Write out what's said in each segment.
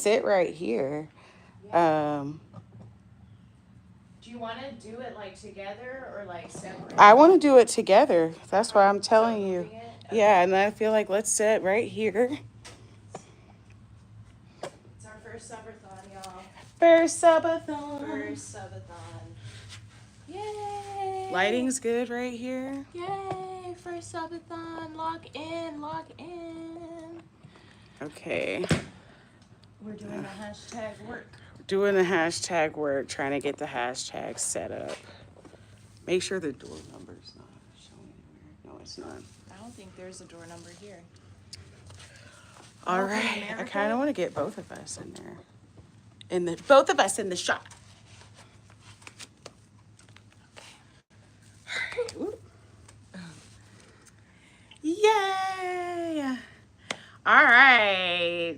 sit right here. Yeah. Do you want to do it like together or like separate? I want to do it together. That's why I'm So telling you. moving it? Okay. Yeah, and I feel like let's sit right here. It's our first subathon, y'all. First Subathon. First subathon. Yay! Lighting's good right here. Yay! First subathon. Lock in, lock in. Okay. We're doing the hashtag work. Doing the hashtag work, trying to get the hashtag set up. Make sure the door number's not showing anywhere. No, it's not. I don't think there's a door number here. All right. I kind of want to get both of us in there. Both of us in the shot. Okay. Yay! All right.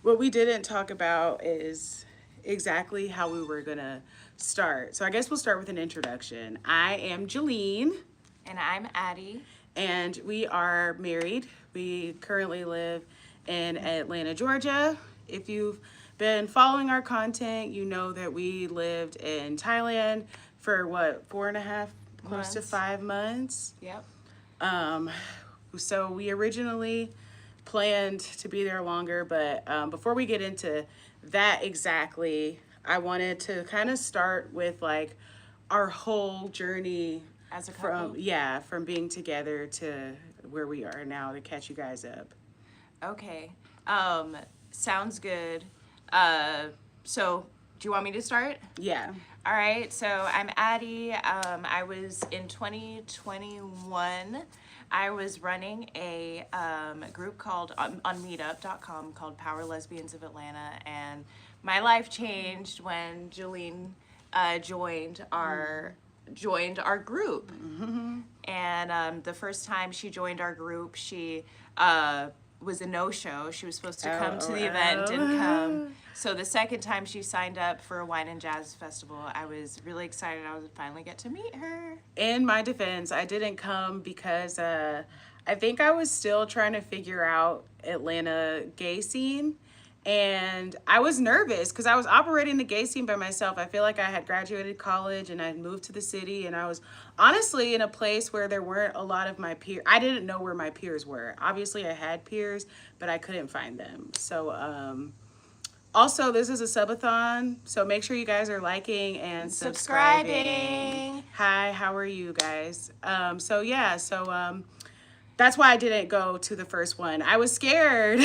What we didn't talk about is exactly how we were going to start. So I guess we'll start with an introduction. I am Jolene. And I'm Addie. And we are married. We currently live in Atlanta, Georgia. If you've been following our content, you know that we lived in Thailand for what, 4.5, close to 5 months. Yep. So we originally planned to be there longer, but before we get into that exactly, I wanted to kind of start with like our whole journey as a couple. From being together to where we are now, to catch you guys up. Okay. Sounds good. So do you want me to start? Yeah. All right. So I'm Addie. I was in 2021. I was running a group called on meetup.com called Power Lesbians of Atlanta, and my life changed when Jolene joined our group. Mm-hmm. And the first time she joined our group, she was a no-show. She was supposed to come to the event, didn't come. So the second time she signed up for a wine and jazz festival, I was really excited. I would finally get to meet her. In my defense, I didn't come because I think I was still trying to figure out Atlanta gay scene. And I was nervous because I was operating the gay scene by myself. I feel like I had graduated college and I had moved to the city, and I was honestly in a place where there weren't a lot of my peers. I didn't know where my peers were. Obviously I had peers, but I couldn't find them. So also, this is a subathon, so make sure you guys are liking and subscribing. Hi, how are you guys? That's why I didn't go to the first one. I was scared.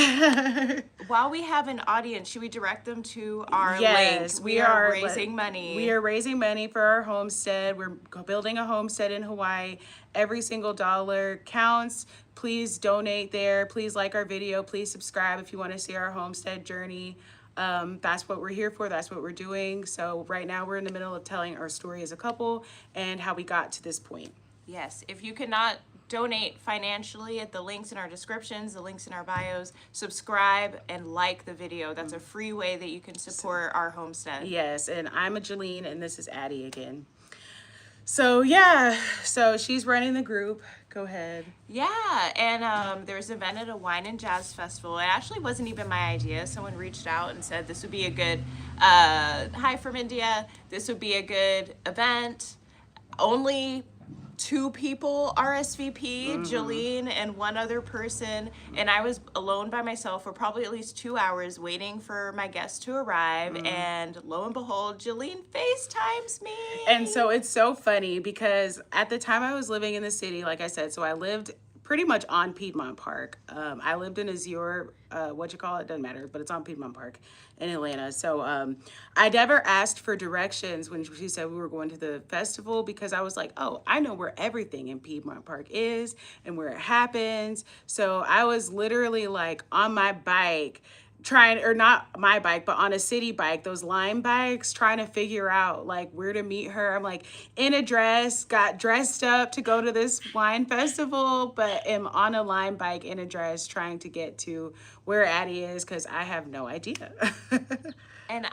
While we have an audience, should we direct them to our link? We are raising money. We are raising money for our homestead. We're building a homestead in Hawaii. Every single dollar counts. Please donate there. Please like our video. Please subscribe if you want to see our homestead journey. That's what we're here for. That's what we're doing. So right now we're in the middle of telling our story as a couple and how we got to this point. Yes, if you cannot donate financially at the links in our descriptions, the links in our bios, subscribe and like the video. That's a free way that you can support our homestead. Yes, and I'm a Jolene and this is Addie again. So yeah, so she's running the group. Go ahead. Yeah, and there was an event at a wine and jazz festival. It actually wasn't even my idea. Someone reached out and said this would be a good, hi from India, this would be a good event. Only 2 people RSVP'd, Jolene and one other person, and I was alone by myself for probably at least 2 hours waiting for my guests to arrive, and lo and behold, Jolene FaceTimes me. And so it's so funny because at the time I was living in the city, like I said, so I lived pretty much on Piedmont Park. I lived in Azure, doesn't matter, but it's on Piedmont Park in Atlanta. So I never asked for directions when she said we were going to the festival because I was like, oh, I know where everything in Piedmont Park is and where it happens. So I was literally like on my bike, not my bike, but on a city bike, those Lime bikes, trying to figure out like where to meet her. I'm like in a dress, got dressed up to go to this wine festival, but am on a Lime bike in a dress trying to get to where Addie is because I have no idea. And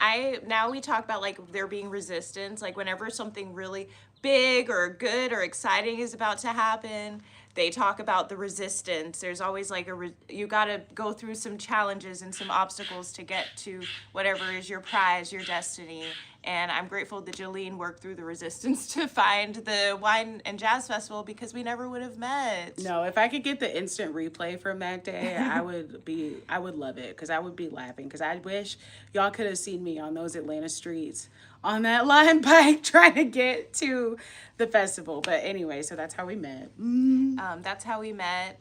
now we talk about like there being resistance, like whenever something really big or good or exciting is about to happen, They talk about the resistance. There's always like you got to go through some challenges and some obstacles to get to whatever is your prize, your destiny. And I'm grateful that Jolene worked through the resistance to find the Wine and Jazz Festival, because we never would have met. No, if I could get the instant replay from that day, I would love it, because I would be laughing, because I wish y'all could have seen me on those Atlanta streets on that line bike trying to get to the festival. But anyway, so that's how we met. That's how we met.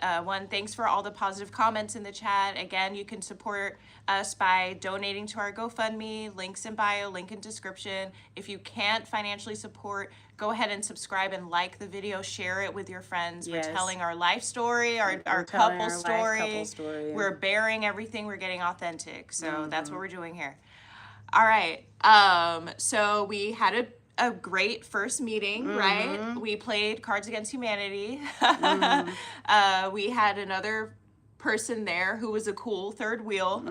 Thanks for all the positive comments in the chat. Again, you can support us by donating to our GoFundMe. Links in bio, link in description. If you can't financially support, go ahead and subscribe and like the video. Share it with your friends. Yes. We're telling our life story, our couple story. We're bearing everything. We're getting authentic. So that's what we're doing here. All right. So we had a great first meeting, right? We played Cards Against Humanity. We had another person there who was a cool third wheel.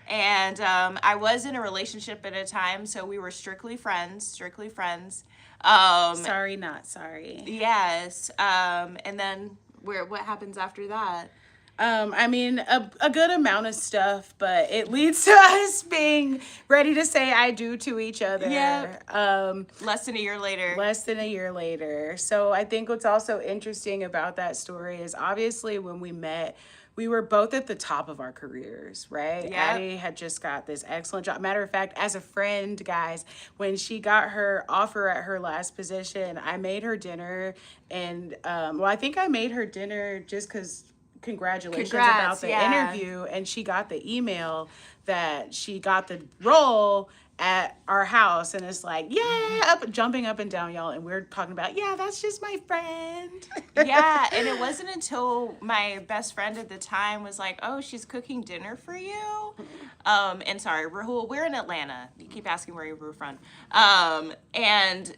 And I was in a relationship at a time, so we were strictly friends. Sorry, not sorry. Yes. And then what happens after that? I mean, a good amount of stuff, but it leads to us being ready to say I do to each other. Yeah. Less than a year later. So I think what's also interesting about that story is, obviously when we met, we were both at the top of our careers, right? Yep. Addie had just got this excellent job. Matter of fact, as a friend, guys, when she got her offer at her last position, I made her dinner. And, I think I made her dinner just because congratulations about the interview, and she got the email that she got the role at our house, and it's like, jumping up and down, y'all, and we're talking about, that's just my friend. Yeah, and it wasn't until my best friend at the time was like, oh, she's cooking dinner for you. And sorry, Rahul, we're in Atlanta. You keep asking where you were from. And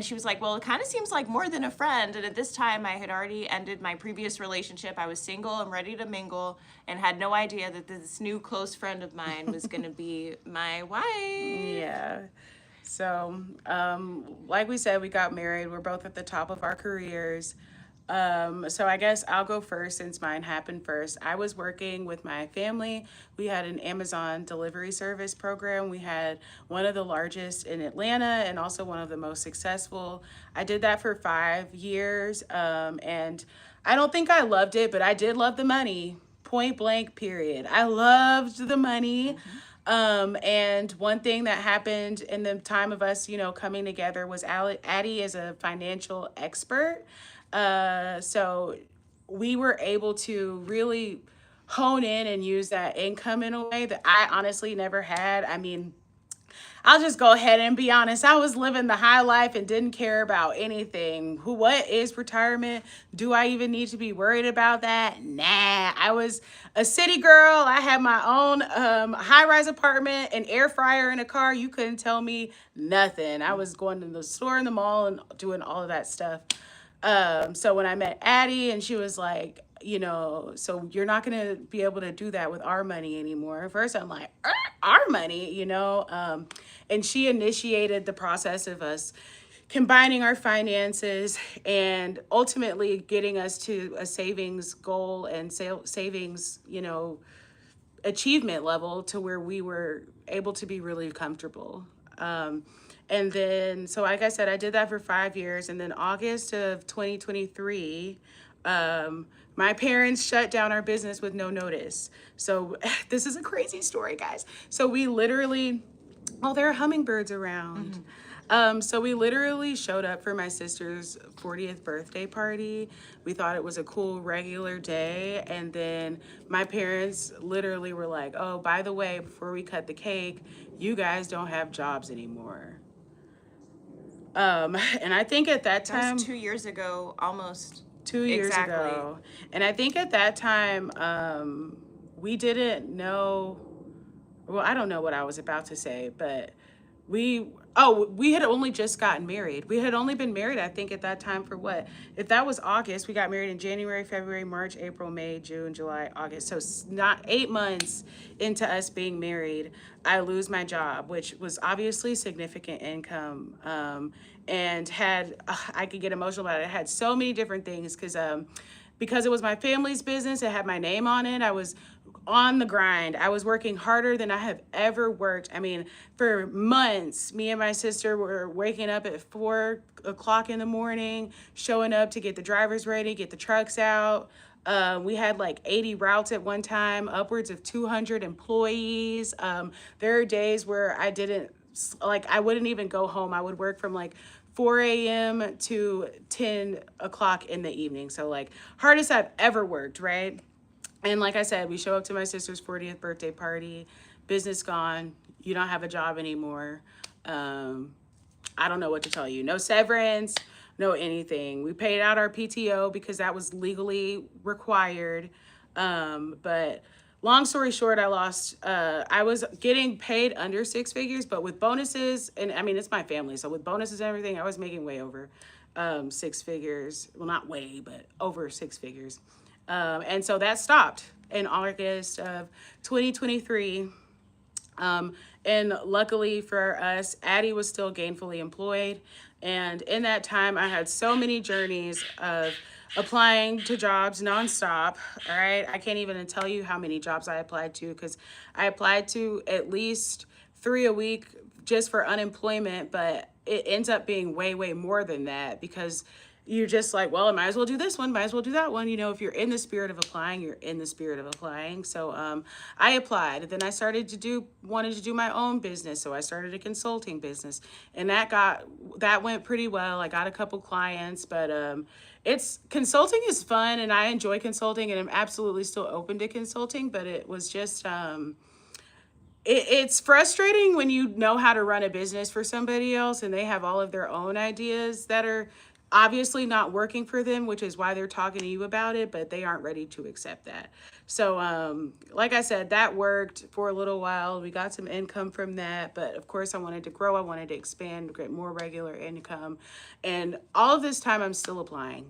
she was like, well, it kind of seems like more than a friend. And at this time, I had already ended my previous relationship. I was single and ready to mingle, and had no idea that this new close friend of mine was going to be my wife. Yeah. So, like we said, we got married. We're both at the top of our careers. So I guess I'll go first, since mine happened first. I was working with my family. We had an Amazon delivery service program. We had one of the largest in Atlanta, and also one of the most successful. I did that for 5 years. And I don't think I loved it, but I did love the money. Point blank, period. I loved the money. And one thing that happened in the time of us, coming together, was Addie is a financial expert. So we were able to really hone in and use that income in a way that I honestly never had. I mean, I'll just go ahead and be honest. I was living the high life and didn't care about anything. What is retirement? Do I even need to be worried about that? Nah, I was a city girl. I had my own high-rise apartment, an air fryer, in a car. You couldn't tell me nothing. I was going to the store in the mall and doing all of that stuff. So when I met Addie, and she was like, so you're not going to be able to do that with our money anymore. First, I'm like, our money, and she initiated the process of us combining our finances and ultimately getting us to a savings goal and savings, achievement level, to where we were able to be really comfortable. And then, so like I said, I did that for 5 years. And then August of 2023, my parents shut down our business with no notice. So this is a crazy story, guys. So we literally, there are hummingbirds around. So we literally showed up for my sister's 40th birthday party. We thought it was a cool regular day. And then my parents literally were like, oh, by the way, before we cut the cake, you guys don't have jobs anymore. And I think at that time, that was 2 years ago, almost 2 years ago. And I think at that time, we didn't know, I don't know what I was about to say, but Oh, we had only just gotten married. We had only been married, I think, at that time for what? If that was August, we got married in January, February, March, April, May, June, July, August. So not 8 months into us being married, I lose my job, which was obviously significant income, and had I could get emotional about it. I had so many different things because it was my family's business. It had my name on it. I was on the grind. I was working harder than I have ever worked. I mean, for months, me and my sister were waking up at 4 o'clock in the morning, showing up to get the drivers ready, get the trucks out. We had like 80 routes at one time, upwards of 200 employees. There are days where I wouldn't even go home. I would work from like 4 a.m. to 10 o'clock in the evening. So like hardest I've ever worked, right? And like I said, we show up to my sister's 40th birthday party, business gone, you don't have a job anymore. I don't know what to tell you. No severance, no anything. We paid out our PTO because that was legally required. But long story short, I was getting paid under 6 figures, but with bonuses, and I mean, it's my family. So with bonuses and everything, I was making way over 6 figures. Well, not way, but over 6 figures. And so that stopped in August of 2023. And luckily for us, Addie was still gainfully employed. And in that time, I had so many journeys of applying to jobs nonstop. All right. I can't even tell you how many jobs I applied to because I applied to at least 3 a week just for unemployment, but it ends up being way, way more than that because you're just like, well, I might as well do this one, might as well do that one. You know, if you're in the spirit of applying, you're in the spirit of applying. So I applied. Then I wanted to do my own business. So I started a consulting business, and that went pretty well. I got a couple clients, but consulting is fun, and I enjoy consulting, and I'm absolutely still open to consulting. But it was just it's frustrating when you know how to run a business for somebody else and they have all of their own ideas that are obviously not working for them, which is why they're talking to you about it, but they aren't ready to accept that. So like I said, that worked for a little while. We got some income from that, but of course I wanted to grow. I wanted to expand, get more regular income. And all of this time I'm still applying.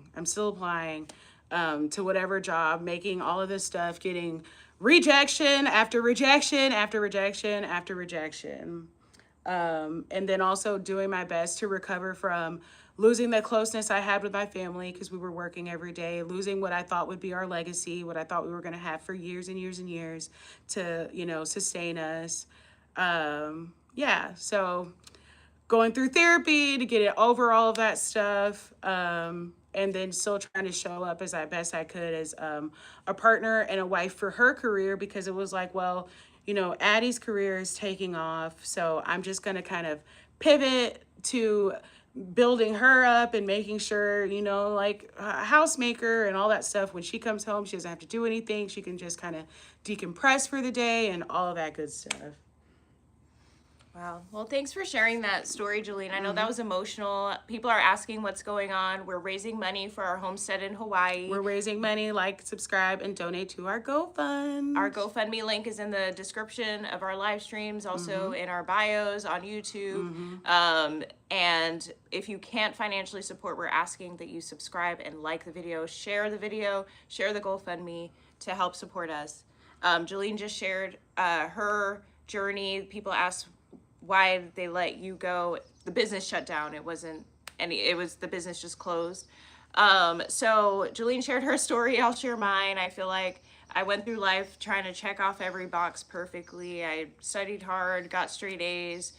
To whatever job, making all of this stuff, getting rejection after rejection after rejection after rejection. And then also doing my best to recover from losing the closeness I had with my family because we were working every day, losing what I thought would be our legacy, what I thought we were going to have for years and years and years to, sustain us. So going through therapy to get it over all of that stuff. And then still trying to show up as best I could as a partner and a wife for her career because it was like, well, Addie's career is taking off. So I'm just going to kind of pivot to building her up and making sure, like a housemaker and all that stuff. When she comes home, she doesn't have to do anything. She can just kind of decompress for the day and all of that good stuff. Wow. Well, thanks for sharing that story, Jolene. I know that was emotional. People are asking what's going on. We're raising money for our homestead in Hawaii. We're raising money. Like, subscribe, and donate to our GoFund. Our GoFundMe link is in the description of our live streams, also in our bios on YouTube. And if you can't financially support, we're asking that you subscribe and like the video, share the GoFundMe to help support us. Jolene just shared her journey. People ask why they let you go. The business shut down. The business just closed. So Jolene shared her story. I'll share mine. I feel like I went through life trying to check off every box perfectly. I studied hard, got straight A's,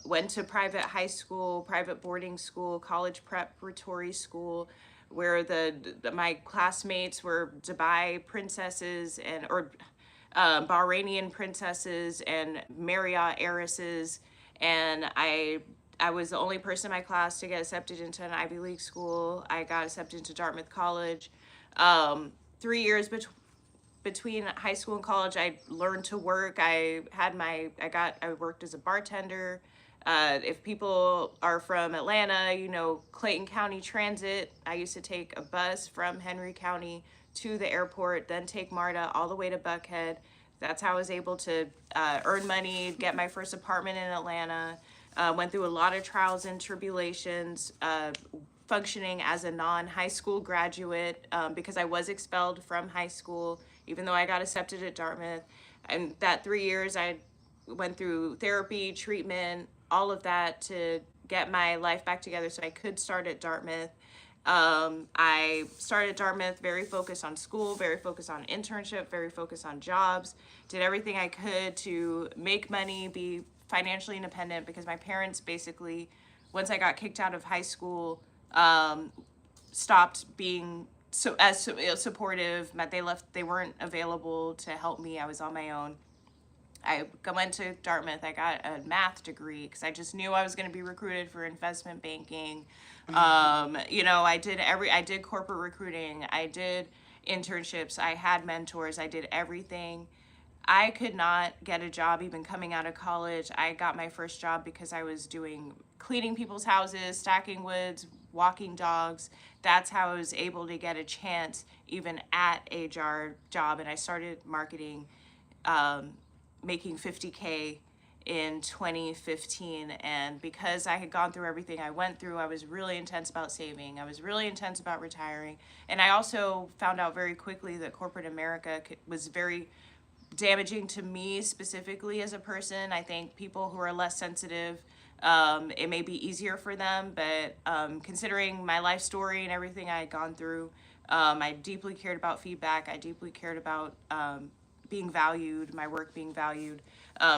went to private high school, private boarding school, college preparatory school, where my classmates were Dubai princesses or Bahrainian princesses and Marriott heiresses, and I was the only person in my class to get accepted into an Ivy League school. I got accepted into Dartmouth College. 3 years between high school and college, I learned to work. I worked as a bartender. If people are from Atlanta, Clayton County Transit. I used to take a bus from Henry County to the airport, then take MARTA all the way to Buckhead. That's how I was able to earn money, get my first apartment in Atlanta. Went through a lot of trials and tribulations, functioning as a non-high school graduate, because I was expelled from high school, even though I got accepted at Dartmouth. And that 3 years, I went through therapy, treatment, all of that to get my life back together so I could start at Dartmouth. I started at Dartmouth very focused on school, very focused on internship, very focused on jobs, did everything I could to make money, be financially independent, because my parents basically, once I got kicked out of high school, stopped being supportive. They weren't available to help me. I was on my own. I went to Dartmouth. I got a math degree because I just knew I was going to be recruited for investment banking. I did corporate recruiting. I did internships. I had mentors. I did everything. I could not get a job even coming out of college. I got my first job because I was doing cleaning people's houses, stacking woods, walking dogs. That's how I was able to get a chance even at a job. And I started marketing, making $50K in 2015. And because I had gone through everything I went through, I was really intense about saving. I was really intense about retiring. And I also found out very quickly that corporate America was very damaging to me specifically as a person. I think people who are less sensitive, it may be easier for them, but considering my life story and everything I had gone through, I deeply cared about feedback. I deeply cared about being valued, my work being valued.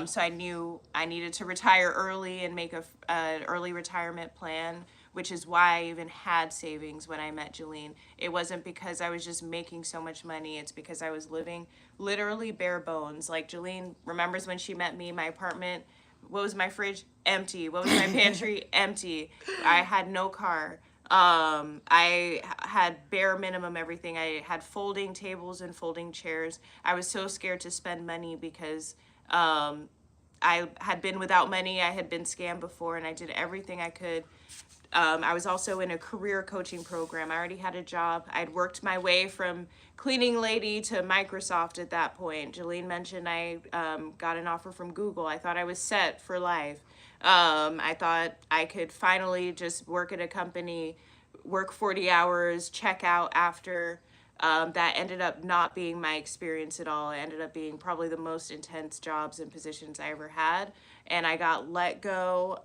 So I knew I needed to retire early and make an early retirement plan, which is why I even had savings when I met Jolene. It wasn't because I was just making so much money. It's because I was living literally bare bones. Like Jolene remembers when she met me, my apartment, what was my fridge? Empty. What was my pantry? Empty. I had no car. I had bare minimum everything. I had folding tables and folding chairs. I was so scared to spend money because I had been without money. I had been scammed before, and I did everything I could. I was also in a career coaching program. I already had a job. I'd worked my way from cleaning lady to Microsoft at that point. Jolene mentioned I got an offer from Google. I thought I was set for life. I thought I could finally just work at a company, work 40 hours, check out after. That ended up not being my experience at all. It ended up being probably the most intense jobs and positions I ever had. And I got let go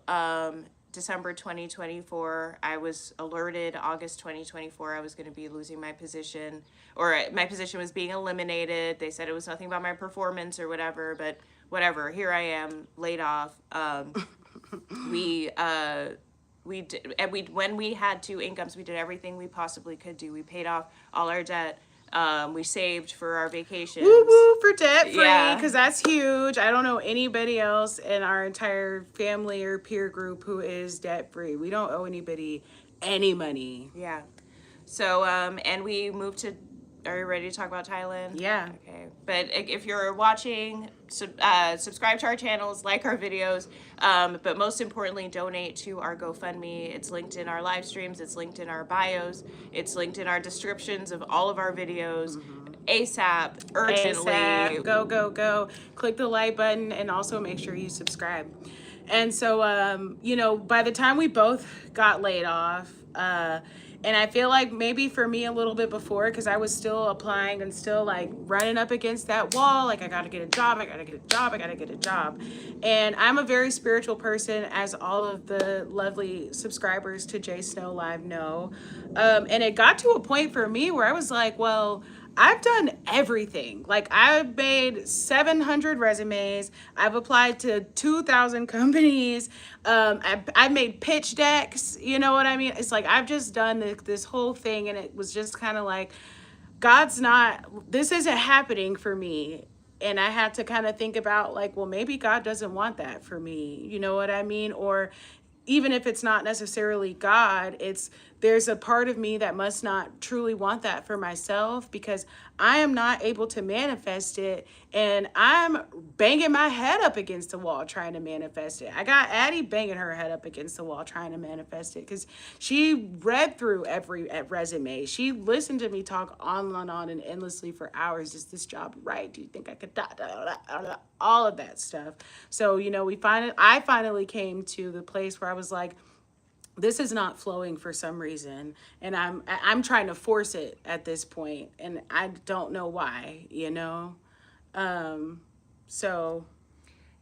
December 2024. I was alerted August 2024 I was going to be losing my position, or my position was being eliminated. They said it was nothing about my performance or whatever, but whatever. Here I am, laid off. When we had two incomes, we did everything we possibly could do. We paid off all our debt. We saved for our vacations. Woo woo for debt free, Yeah. because that's huge. I don't know anybody else in our entire family or peer group who is debt free. We don't owe anybody any money. Yeah. So, and we moved to, are you ready to talk about Thailand? Yeah. Okay. But if you're watching, subscribe to our channels, like our videos, but most importantly, donate to our GoFundMe. It's linked in our live streams. It's linked in our bios. It's linked in our descriptions of all of our videos. ASAP, urgently. ASAP, go, go, go. Click the like button and also make sure you subscribe. And so, by the time we both got laid off, and I feel like maybe for me a little bit before, because I was still applying and still like running up against that wall. Like, I got to get a job. I got to get a job. I got to get a job. And I'm a very spiritual person, as all of the lovely subscribers to J Snow Live know. And it got to a point for me where I was like, well, I've done everything. Like, I've made 700 resumes. I've applied to 2,000 companies. I've made pitch decks. You know what I mean? It's like, I've just done this whole thing, and it was just kind of like, this isn't happening for me. And I had to kind of think about like, well, maybe God doesn't want that for me. You know what I mean? Or even if it's not necessarily God, it's there's a part of me that must not truly want that for myself, because I am not able to manifest it, and I'm banging my head up against the wall trying to manifest it. I got Addie banging her head up against the wall trying to manifest it, because she read through every resume. She listened to me talk on and on and endlessly for hours. Is this job right? Do you think I could all of that stuff? So, you know, I finally came to the place where I was like, this is not flowing for some reason, and I'm trying to force it at this point, and I don't know why, you know. So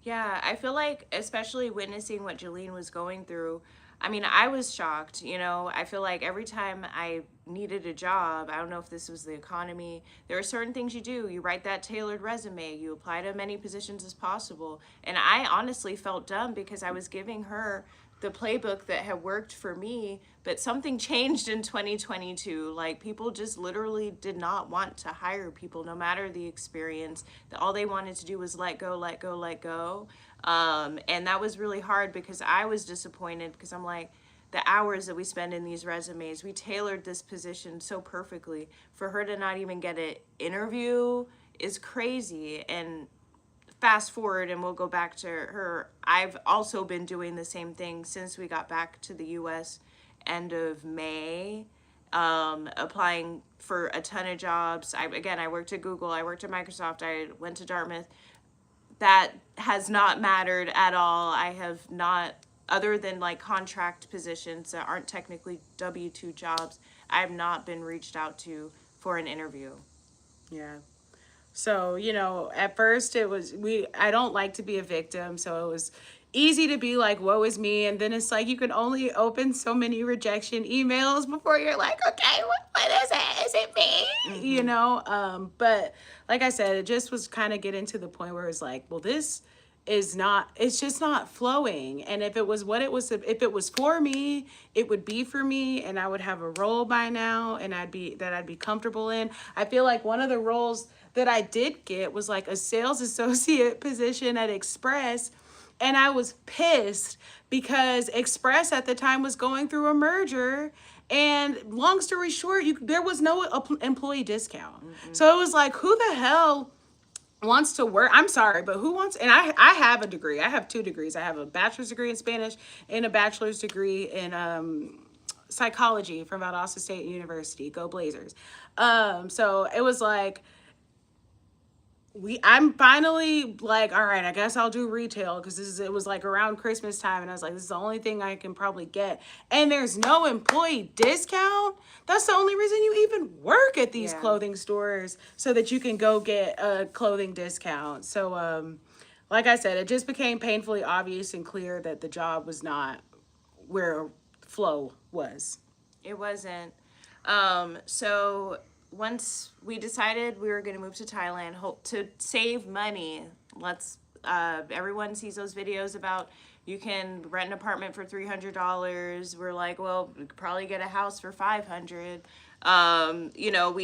Yeah, I feel like, especially witnessing what Jolene was going through, I mean, I was shocked, you know. I feel like every time I needed a job, I don't know if this was the economy, there are certain things you do. You write that tailored resume, you apply to many positions as possible. And I honestly felt dumb because I was giving her the playbook that had worked for me, but something changed in 2022. Like, people just literally did not want to hire people, no matter the experience. All they wanted to do was let go, let go, let go. And that was really hard because I was disappointed, because I'm like, the hours that we spend in these resumes, we tailored this position so perfectly. For her to not even get an interview is crazy. And fast forward, and we'll go back to her, I've also been doing the same thing since we got back to the US end of May, applying for a ton of jobs. I worked at Google, I worked at Microsoft, I went to Dartmouth. That has not mattered at all. I have not, other than like contract positions that aren't technically W-2 jobs, I have not been reached out to for an interview. yeah. So, you know, at first I don't like to be a victim. So it was easy to be like, woe is me. And then it's like, you can only open so many rejection emails before you're like, okay, what is it? Is it me? You know? But like I said, it just was kind of getting to the point where it's like, well, it's just not flowing. And if it was if it was for me, it would be for me, and I would have a role by now, and I'd be comfortable in. I feel like one of the roles that I did get was like a sales associate position at Express. And I was pissed because Express at the time was going through a merger. And long story short, there was no employee discount. So it was like, who the hell wants to work? I'm sorry, but who wants? And I have a degree. I have 2 degrees. I have a bachelor's degree in Spanish and a bachelor's degree in psychology from Valdosta State University. Go Blazers. So it was like, I'm finally like, all right, I guess I'll do retail, because it was like around Christmas time, and I was like, this is the only thing I can probably get, and there's no employee discount. That's the only reason you even work at these clothing stores, so that you can go get a clothing discount. So like I said, it just became painfully obvious and clear that the job was not where flow was. It wasn't. So once we decided we were going to move to Thailand, hope to save money. Everyone sees those videos about you can rent an apartment for $300. We're like, well, we could probably get a house for $500. You know,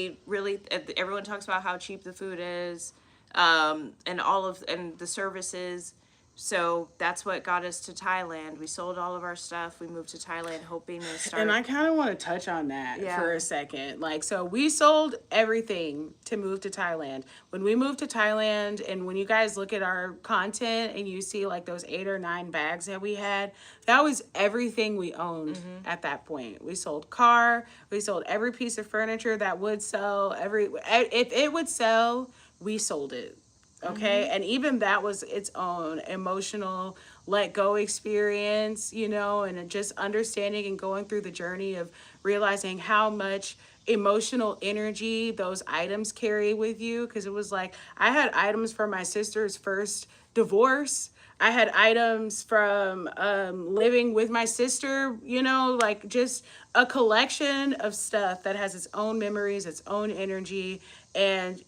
everyone talks about how cheap the food is, and and the services. So that's what got us to Thailand. We sold all of our stuff. We moved to Thailand hoping to start. And I kind of want to touch on that for a second. Like, so we sold everything to move to Thailand. When we moved to Thailand, and when you guys look at our content and you see like those 8 or 9 bags that we had, that was everything we owned at that point. We sold car. We sold every piece of furniture that would sell. If it would sell, we sold it. Okay. And even that was its own emotional let go experience, you know, and just understanding and going through the journey of realizing how much emotional energy those items carry with you. Because it was like, I had items from my sister's first divorce. I had items from living with my sister, you know, like just a collection of stuff that has its own memories, its own energy. And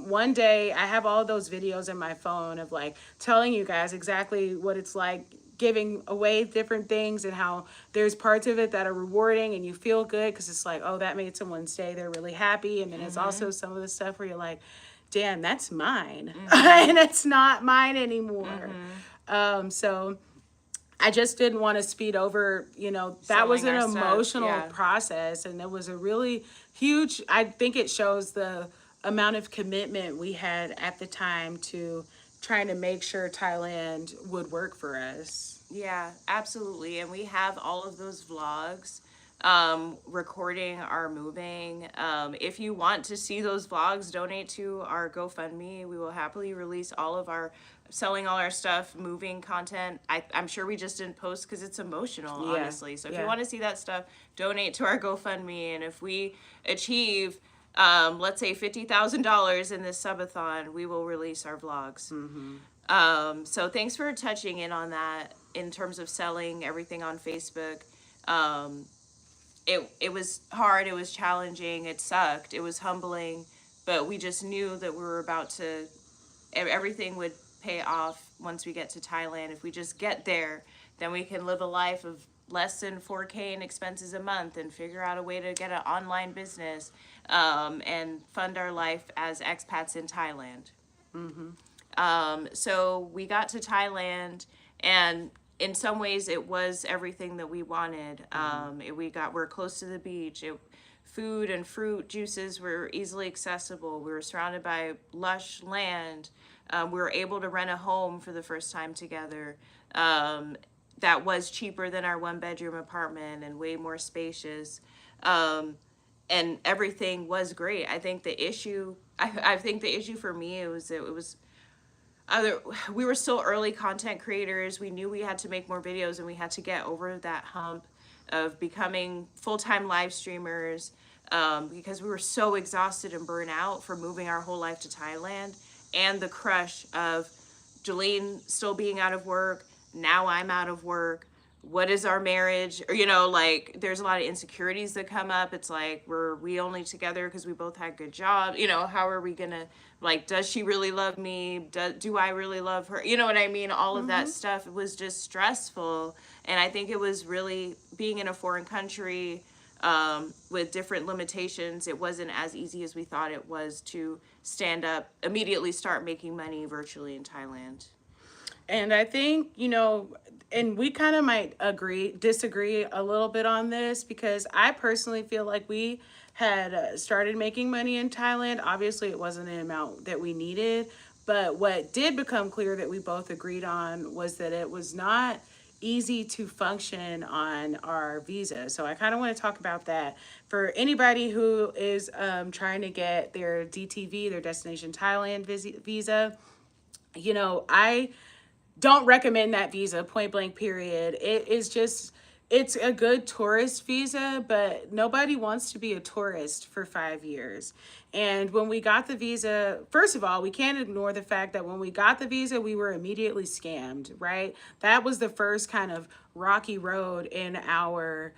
one day I have all those videos in my phone of like telling you guys exactly what it's like giving away different things, and how there's parts of it that are rewarding and you feel good because it's like, oh, that made someone's day. They're really happy. And then it's also some of the stuff where you're like, damn, that's mine. And it's not mine anymore. So I just didn't want to speed over, that was Selling an our stuff, emotional yeah. process. And it was a really huge, I think it shows the amount of commitment we had at the time to trying to make sure Thailand would work for us. Yeah, absolutely. And we have all of those vlogs recording our moving. If you want to see those vlogs, donate to our GoFundMe. We will happily release all of our selling all our stuff, moving content. I'm sure we just didn't post because it's emotional, Yeah, honestly. So if you yeah. want to see that stuff, donate to our GoFundMe. And if we achieve, let's say $50,000 in this subathon, we will release our vlogs. So thanks for touching in on that in terms of selling everything on Facebook. It was hard, it was challenging, it sucked, it was humbling, but we just knew that we were about to, everything would pay off once we get to Thailand. If we just get there, then we can live a life of less than 4K in expenses a month and figure out a way to get an online business and fund our life as expats in Thailand. So we got to Thailand, and in some ways it was everything that we wanted. We're close to the beach. Food and fruit juices were easily accessible. We were surrounded by lush land. We were able to rent a home for the first time together. That was cheaper than our 1-bedroom apartment and way more spacious. And everything was great. I think the issue, I think the issue for me was we were still early content creators. We knew we had to make more videos and we had to get over that hump of becoming full-time live streamers because we were so exhausted and burnt out from moving our whole life to Thailand, and the crush of Jolene still being out of work. Now I'm out of work. What is our marriage? Or, there's a lot of insecurities that come up. It's like, were we only together because we both had good jobs? How are we gonna, does she really love me? Do I really love her? You know what I mean? All of that stuff. It was just stressful. And I think it was really being in a foreign country with different limitations. It wasn't as easy as we thought it was to stand up, immediately start making money virtually in Thailand. And I think, and we kind of might disagree a little bit on this, because I personally feel like we had started making money in Thailand. Obviously, it wasn't an amount that we needed. But what did become clear that we both agreed on was that it was not easy to function on our visa. So I kind of want to talk about that. For anybody who is trying to get their DTV, their Destination Thailand visa, I don't recommend that visa, point blank, period. It's a good tourist visa, but nobody wants to be a tourist for 5 years. And when we got the visa, first of all, we can't ignore the fact that when we got the visa, we were immediately scammed, right? That was the first kind of rocky road in our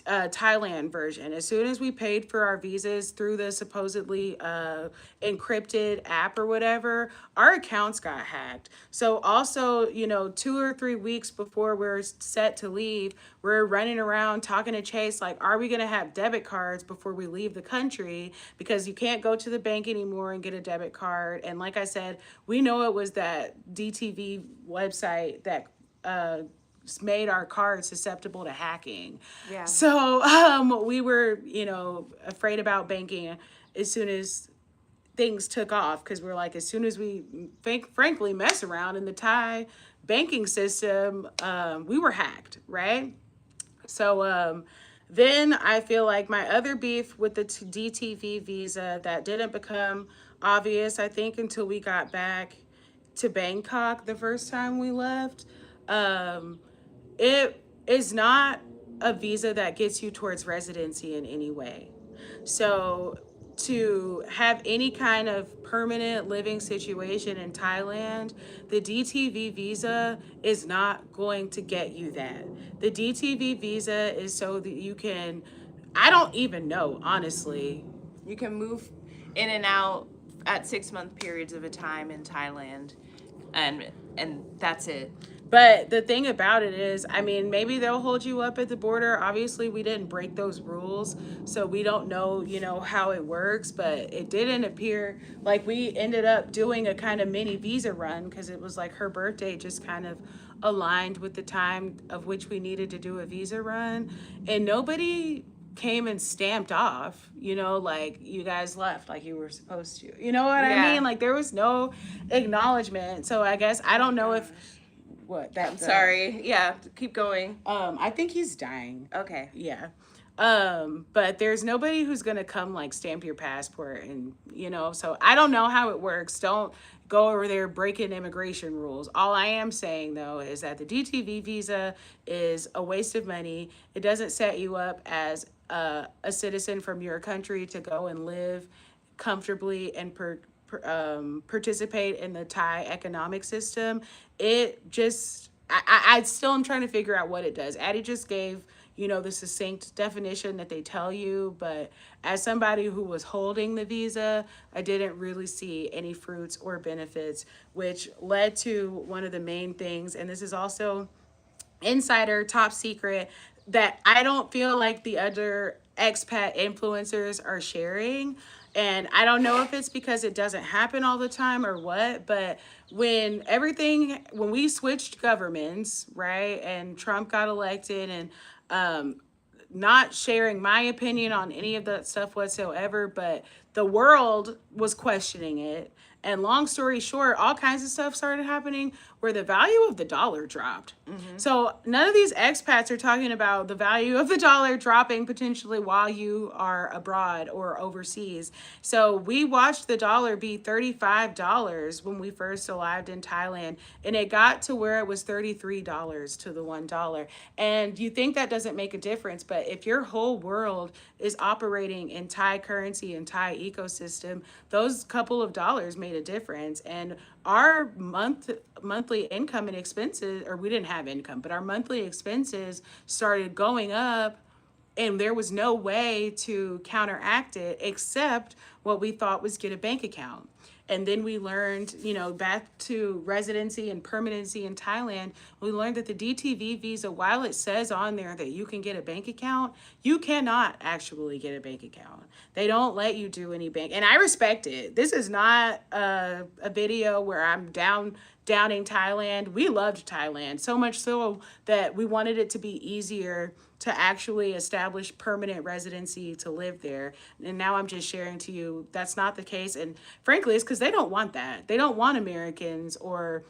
Thailand version. As soon as we paid for our visas through the supposedly encrypted app or whatever, our accounts got hacked. So also, 2 or 3 weeks before we're set to leave, we're running around talking to Chase like, are we going to have debit cards before we leave the country? Because you can't go to the bank anymore and get a debit card. And like I said, we know it was that DTV website that made our cards susceptible to hacking. Yeah. So we were, afraid about banking as soon as things took off, because we're like, as soon as we frankly mess around in the Thai banking system, we were hacked, right? So then I feel like my other beef with the DTV visa that didn't become obvious, I think, until we got back to Bangkok the first time we left. It is not a visa that gets you towards residency in any way. So to have any kind of permanent living situation in Thailand, the DTV visa is not going to get you that. The DTV visa is so that you can, I don't even know, honestly. You can move in and out at 6-month periods of a time in Thailand, and that's it. But the thing about it is, I mean, maybe they'll hold you up at the border. Obviously, we didn't break those rules, so we don't know, how it works. But it didn't appear like we ended up doing a kind of mini visa run because it was like her birthday just kind of aligned with the time of which we needed to do a visa run. And nobody came and stamped off, like you guys left like you were supposed to. You know what I Yeah. mean? Like there was no acknowledgement. So I guess I don't know if what that I'm sorry. Yeah, keep going. I think he's dying. Okay. Yeah. But there's nobody who's gonna come like stamp your passport and so I don't know how it works. Don't go over there breaking immigration rules. All I am saying though is that the DTV visa is a waste of money. It doesn't set you up as a citizen from your country to go and live comfortably and participate in the Thai economic system. It just, I still am trying to figure out what it does. Addie just gave, the succinct definition that they tell you, but as somebody who was holding the visa, I didn't really see any fruits or benefits, which led to one of the main things. And this is also insider, top secret, that I don't feel like the other expat influencers are sharing. And I don't know if it's because it doesn't happen all the time or what, but when we switched governments, right, and Trump got elected, and not sharing my opinion on any of that stuff whatsoever, but the world was questioning it. And long story short, all kinds of stuff started happening where the value of the dollar dropped. Mm-hmm. So none of these expats are talking about the value of the dollar dropping potentially while you are abroad or overseas. So we watched the dollar be $35 when we first arrived in Thailand, and it got to where it was $33 to the $1. And you think that doesn't make a difference, but if your whole world is operating in Thai currency and Thai ecosystem, those couple of dollars made a difference. And our monthly income and expenses, or we didn't have income, but our monthly expenses started going up, and there was no way to counteract it except what we thought was get a bank account. And then we learned, back to residency and permanency in Thailand, we learned that the DTV visa, while it says on there that you can get a bank account, you cannot actually get a bank account. They don't let you do any bank. And I respect it. This is not a video where I'm downing Thailand. We loved Thailand, so much so that we wanted it to be easier to actually establish permanent residency to live there. And now I'm just sharing to you that's not the case. And frankly, it's because they don't want that. They don't want Americans or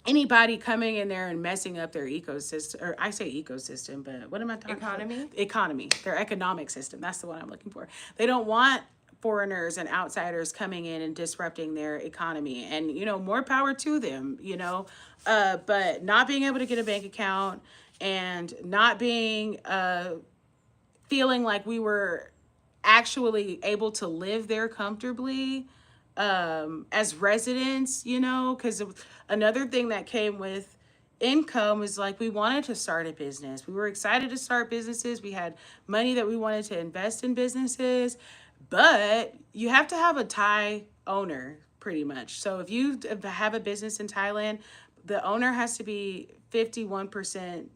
anybody coming in there and messing up their ecosystem, or I say ecosystem, but what am I talking about? Economy, their economic system. That's the one I'm looking for. They don't want foreigners and outsiders coming in and disrupting their economy, and more power to them, but not being able to get a bank account and not being feeling like we were actually able to live there comfortably as residents, because another thing that came with income was like we wanted to start a business. We were excited to start businesses. We had money that we wanted to invest in businesses, but you have to have a Thai owner pretty much. So if you have a business in Thailand, the owner has to be 51%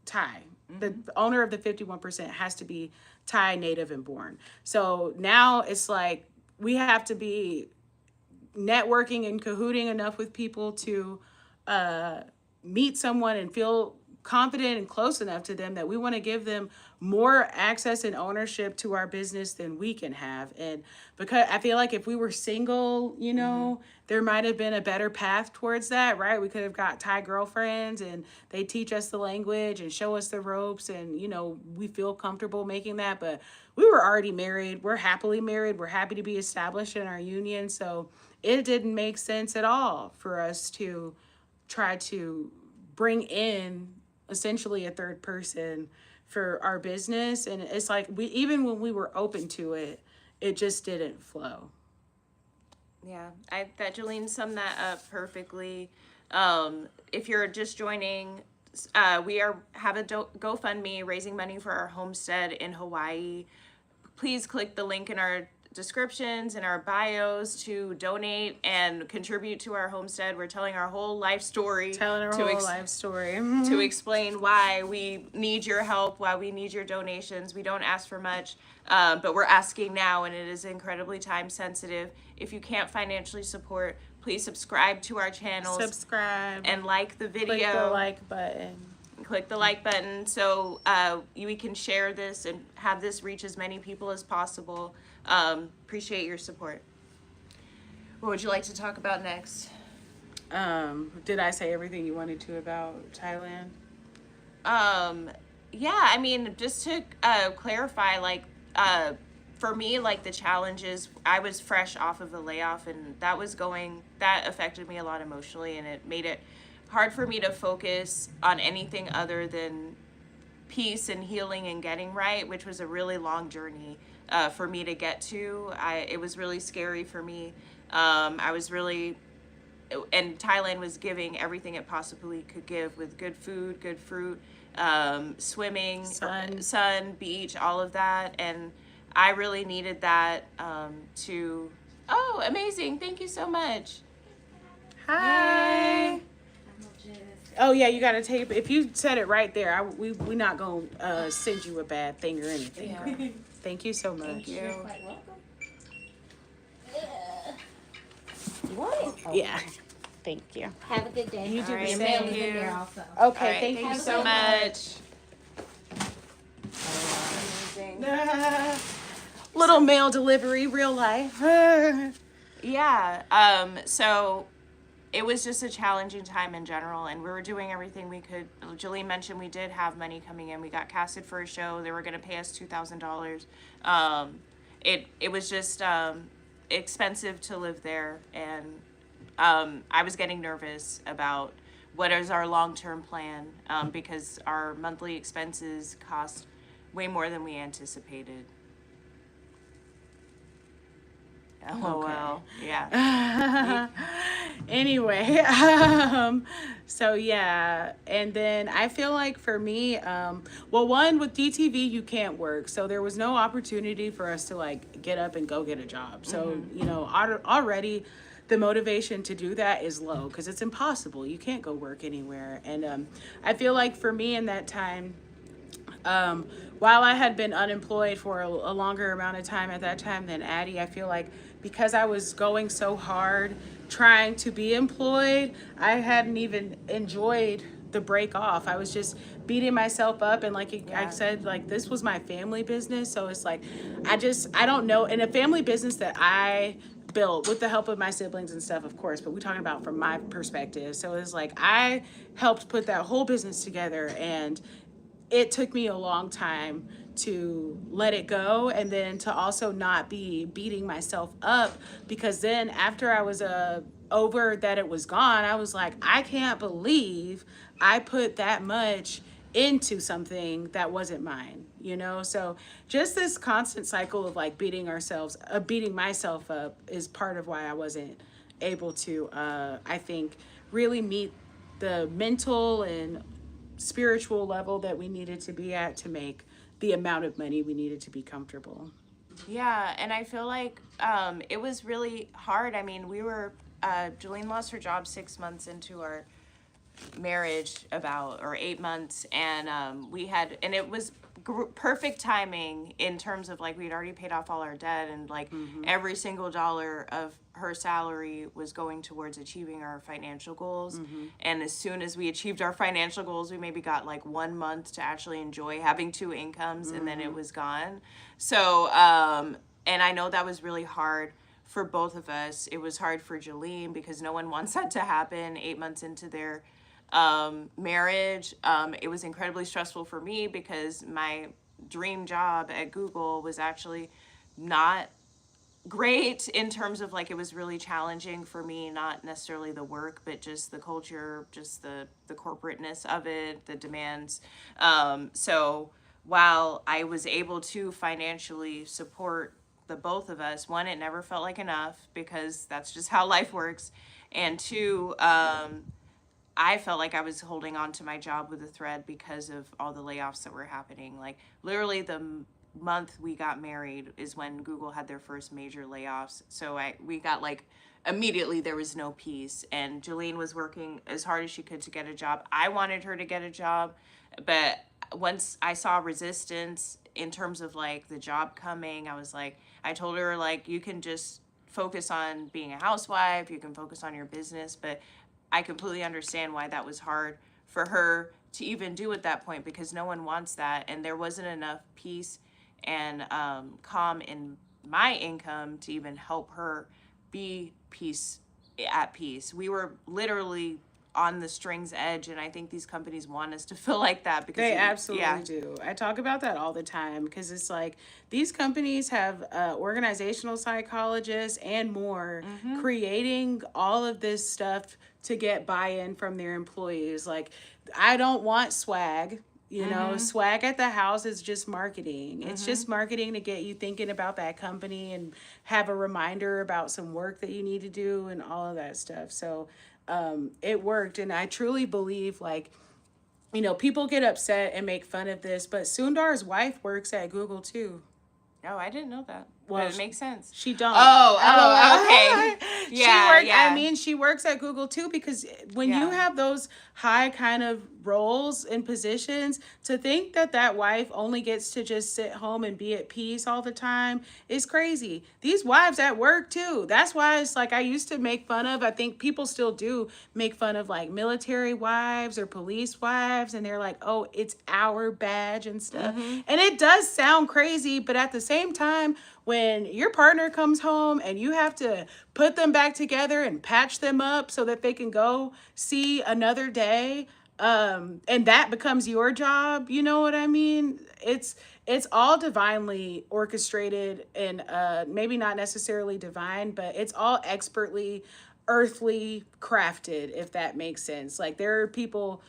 Thai. The owner of the 51% has to be Thai, native and born. So now it's like we have to be networking and cahooting enough with people to meet someone and feel confident and close enough to them that we want to give them more access and ownership to our business than we can have. And because I feel like if we were single, there might have been a better path towards that, right? We could have got Thai girlfriends and they teach us the language and show us the ropes, and we feel comfortable making that. But we were already married. We're happily married. We're happy to be established in our union. So it didn't make sense at all for us to try to bring in essentially a third person for our business. And it's like even when we were open to it, it just didn't flow. Yeah, I bet Jolene summed that up perfectly. If you're just joining, we have a GoFundMe raising money for our homestead in Hawaii. Please click the link in our descriptions and our bios to donate and contribute to our homestead. We're telling our whole life story. To explain why we need your help, why we need your donations. We don't ask for much, but we're asking now, and it is incredibly time sensitive. If you can't financially support, please subscribe to our channels. And like the video. Click the like button so we can share this and have this reach as many people as possible. Appreciate your support. What would you like to talk about next? Did I say everything you wanted to about Thailand? Yeah, I mean, just to clarify, like, for me, like, the challenges, I was fresh off of a layoff, and that affected me a lot emotionally, and it made it hard for me to focus on anything other than peace and healing and getting right, which was a really long journey for me to get to. It was really scary for me. And Thailand was giving everything it possibly could give, with good food, good fruit, swimming, sun, beach, all of that. And I really needed that oh, amazing. Thank you so much. Hi. Oh yeah, you gotta tape. If you said it right there, we're not gonna send you a bad thing or anything. Yeah. Thank you so much. Thank you. You're quite welcome. You want it? Oh. Yeah. Thank you. Have a good day. You do the same. mail is in there also. Okay, right, thank you so much. Little mail delivery, real life. Yeah. So it was just a challenging time in general, and we were doing everything we could. Jolene mentioned we did have money coming in. We got casted for a show. They were going to pay us $2,000. It was just expensive to live there, and I was getting nervous about what is our long-term plan, because our monthly expenses cost way more than we anticipated. Oh, Okay. well, yeah. Anyway, so yeah, and then I feel like for me, well, one, with DTV you can't work, so there was no opportunity for us to like get up and go get a job. So you know, already the motivation to do that is low because it's impossible. You can't go work anywhere. And I feel like for me in that time, while I had been unemployed for a longer amount of time at that time than Addie, I feel like because I was going so hard trying to be employed, I hadn't even enjoyed the break off. I was just beating myself up, and like I said, like this was my family business, so it's like I don't know, in a family business that I built with the help of my siblings and stuff, of course, but we're talking about from my perspective. So it's like I helped put that whole business together, and it took me a long time to let it go, and then to also not be beating myself up, because then after I was over that it was gone, I was like, I can't believe I put that much into something that wasn't mine, you know? So just this constant cycle of like beating myself up is part of why I wasn't able to, I think, really meet the mental and spiritual level that we needed to be at to make the amount of money we needed to be comfortable. Yeah, and I feel like it was really hard. I mean, Jolene lost her job 6 months into our marriage, or 8 months, and it was perfect timing in terms of like we'd already paid off all our debt, and like every single dollar of her salary was going towards achieving our financial goals. And as soon as we achieved our financial goals, we maybe got like 1 month to actually enjoy having 2 incomes, and then it was gone. So and I know that was really hard for both of us. It was hard for Jolene because no one wants that to happen 8 months into their marriage. It was incredibly stressful for me because my dream job at Google was actually not great in terms of like, it was really challenging for me, not necessarily the work, but just the culture, just the corporateness of it, the demands. So while I was able to financially support the both of us, one, it never felt like enough because that's just how life works. And two, I felt like I was holding on to my job with a thread because of all the layoffs that were happening. Like literally month we got married is when Google had their first major layoffs. So we got like immediately there was no peace, and Jolene was working as hard as she could to get a job. I wanted her to get a job, but once I saw resistance in terms of like the job coming, I was like, I told her like, you can just focus on being a housewife, you can focus on your business, but I completely understand why that was hard for her to even do at that point, because no one wants that, and there wasn't enough peace and calm in my income to even help her be at peace. We were literally on the string's edge, and I think these companies want us to feel like that because they absolutely do. I talk about that all the time because it's like these companies have organizational psychologists and more creating all of this stuff to get buy-in from their employees. Like, I don't want swag. You know, swag at the house is just marketing. It's just marketing to get you thinking about that company and have a reminder about some work that you need to do and all of that stuff. So it worked. And I truly believe, like, you know, people get upset and make fun of this, but Sundar's wife works at Google too. Oh, I didn't know that. Well, but it makes sense. She don't. Okay. I mean, she works at Google too, because when you Yeah. have those high kind of roles and positions, to think that that wife only gets to just sit home and be at peace all the time is crazy. These wives at work too. That's why it's like I used to make fun of, I think people still do make fun of like military wives or police wives, and they're like, oh, it's our badge and stuff. And it does sound crazy, but at the same time, when your partner comes home and you have to put them back together and patch them up so that they can go see another day, and that becomes your job, you know what I mean? It's all divinely orchestrated, and maybe not necessarily divine, but it's all expertly earthly crafted, if that makes sense. Like, there are people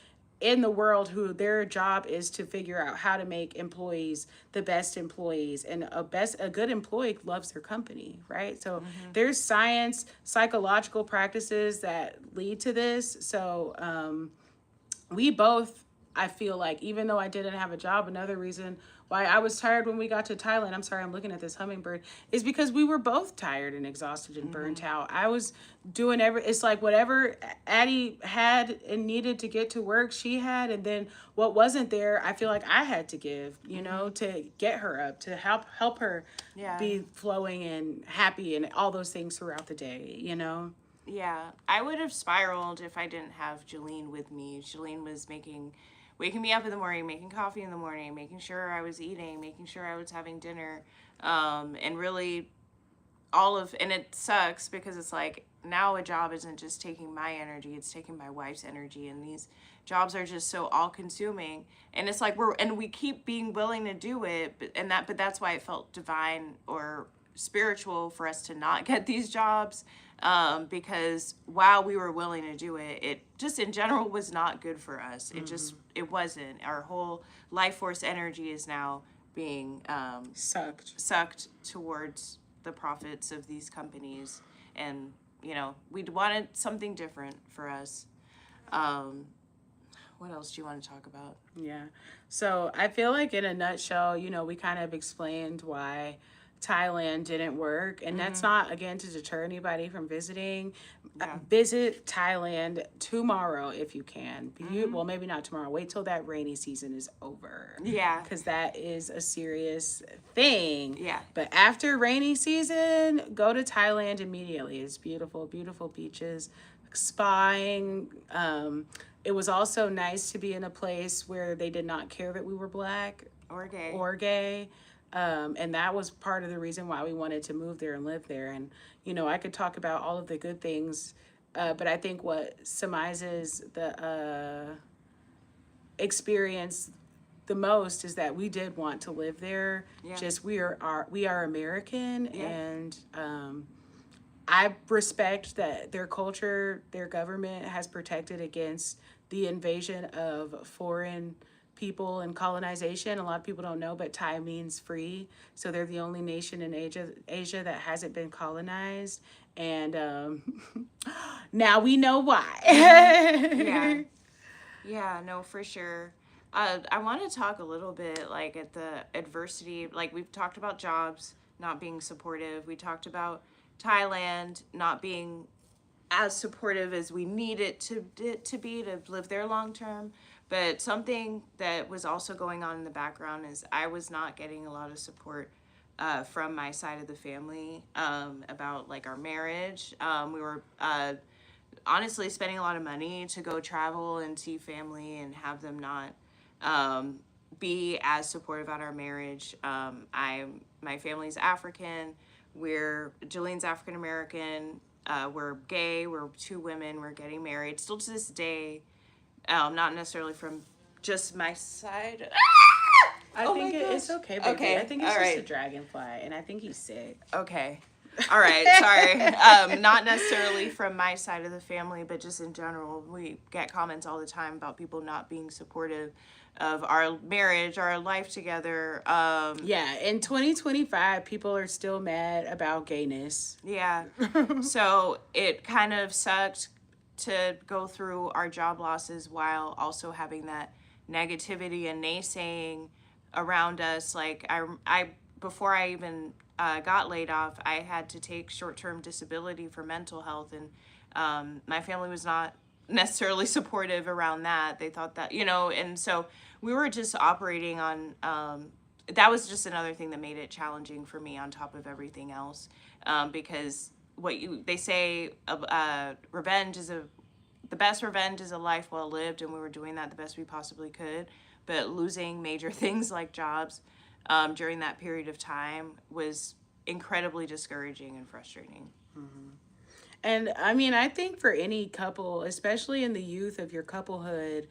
in the world who their job is to figure out how to make employees the best employees, and a good employee loves their company, right? So there's science, psychological practices that lead to this. So we both, I feel like, even though I didn't have a job, another reason why I was tired when we got to Thailand, I'm sorry, I'm looking at this hummingbird, is because we were both tired and exhausted and burnt out. I was doing it's like whatever Addie had and needed to get to work, she had, and then what wasn't there, I feel like I had to give, you know, to get her up, to help her be flowing and happy and all those things throughout the day, you know? Yeah, I would have spiraled if I didn't have Jolene with me. Jolene was waking me up in the morning, making coffee in the morning, making sure I was eating, making sure I was having dinner, and really and it sucks because it's like, now a job isn't just taking my energy, it's taking my wife's energy, and these jobs are just so all-consuming, and it's like we keep being willing to do it, but that's why it felt divine or spiritual for us to not get these jobs, because while we were willing to do it, it just in general was not good for us. It wasn't. Our whole life force energy is now being sucked towards the profits of these companies, and you know, we wanted something different for us. What else do you want to talk about? Yeah. So I feel like in a nutshell, you know, we kind of explained why Thailand didn't work, and that's not, again, to deter anybody from visiting. Visit Thailand tomorrow if you can. Well, maybe not tomorrow. Wait till that rainy season is over. Yeah. Because that is a serious thing. Yeah. But after rainy season, go to Thailand immediately. It's beautiful, beautiful beaches, spying. It was also nice to be in a place where they did not care that we were Black Or gay. And that was part of the reason why we wanted to move there and live there. And, you know, I could talk about all of the good things, but I think what surmises the experience the most is that we did want to live there. Yeah. Just we are American, and I respect that their culture, their government has protected against the invasion of foreign people and colonization. A lot of people don't know, but Thai means free. So they're the only nation in Asia that hasn't been colonized. And now we know why. Yeah, no, for sure. I want to talk a little bit like at the adversity. Like we've talked about jobs not being supportive. We talked about Thailand not being as supportive as we need it to be to live there long term. But something that was also going on in the background is I was not getting a lot of support from my side of the family about like our marriage. We were honestly spending a lot of money to go travel and see family and have them not be as supportive about our marriage. My family's African. Julian's African American. We're gay. We're two women. We're getting married. Still to this day, not necessarily from just my side. I think it's okay, baby. Okay, I think it's all just right. a dragonfly, and I think he's sick. Okay. All right, sorry. Not necessarily from my side of the family, but just in general, we get comments all the time about people not being supportive of our marriage, our life together. Yeah, in 2025, people are still mad about gayness. Yeah. So it kind of sucked to go through our job losses while also having that negativity and naysaying around us. Like I before I even got laid off, I had to take short-term disability for mental health, and my family was not necessarily supportive around that. They thought that, and so we were just operating on that was just another thing that made it challenging for me on top of everything else, because they say revenge is the best revenge is a life well lived, and we were doing that the best we possibly could, but losing major things like jobs during that period of time was incredibly discouraging and frustrating. Mm-hmm. And I mean, I think for any couple, especially in the youth of your couplehood,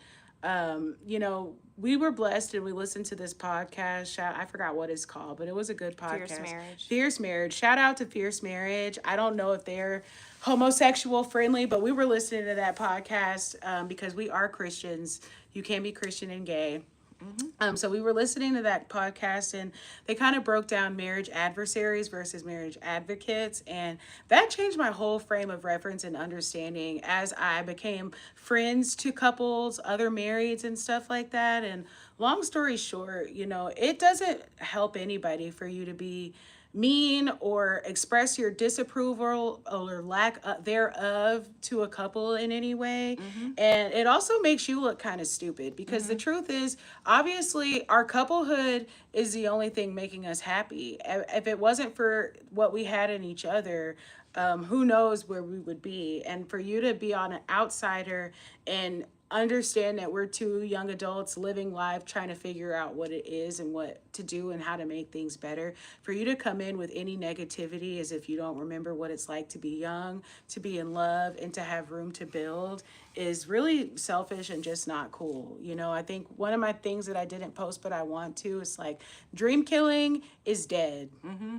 we were blessed and we listened to this podcast. I forgot what it's called, but it was a good podcast. Fierce Marriage. Fierce Marriage. Shout out to Fierce Marriage. I don't know if they're homosexual friendly, but we were listening to that podcast because we are Christians. You can be Christian and gay. Mm-hmm. So we were listening to that podcast, and they kind of broke down marriage adversaries versus marriage advocates, and that changed my whole frame of reference and understanding as I became friends to couples, other marrieds and stuff like that. And long story short, it doesn't help anybody for you to be mean or express your disapproval or lack thereof to a couple in any way. Mm-hmm. And it also makes you look kind of stupid because mm-hmm. the truth is, obviously, our couplehood is the only thing making us happy. If it wasn't for what we had in each other, who knows where we would be. And for you to be on an outsider and understand that we're two young adults living life trying to figure out what it is and what to do and how to make things better, for you to come in with any negativity as if you don't remember what it's like to be young, to be in love, and to have room to build is really selfish and just not cool. I think one of my things that I didn't post but I want to is like, dream killing is dead. Mm-hmm.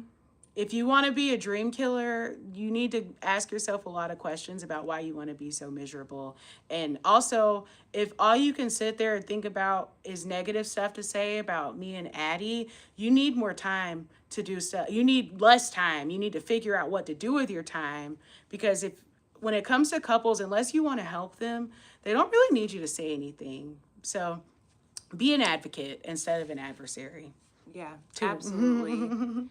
If you want to be a dream killer, you need to ask yourself a lot of questions about why you want to be so miserable. And also, if all you can sit there and think about is negative stuff to say about me and Addie, you need more time to do stuff. You need less time. You need to figure out what to do with your time. Because when it comes to couples, unless you want to help them, they don't really need you to say anything. So be an advocate instead of an adversary. Yeah, absolutely.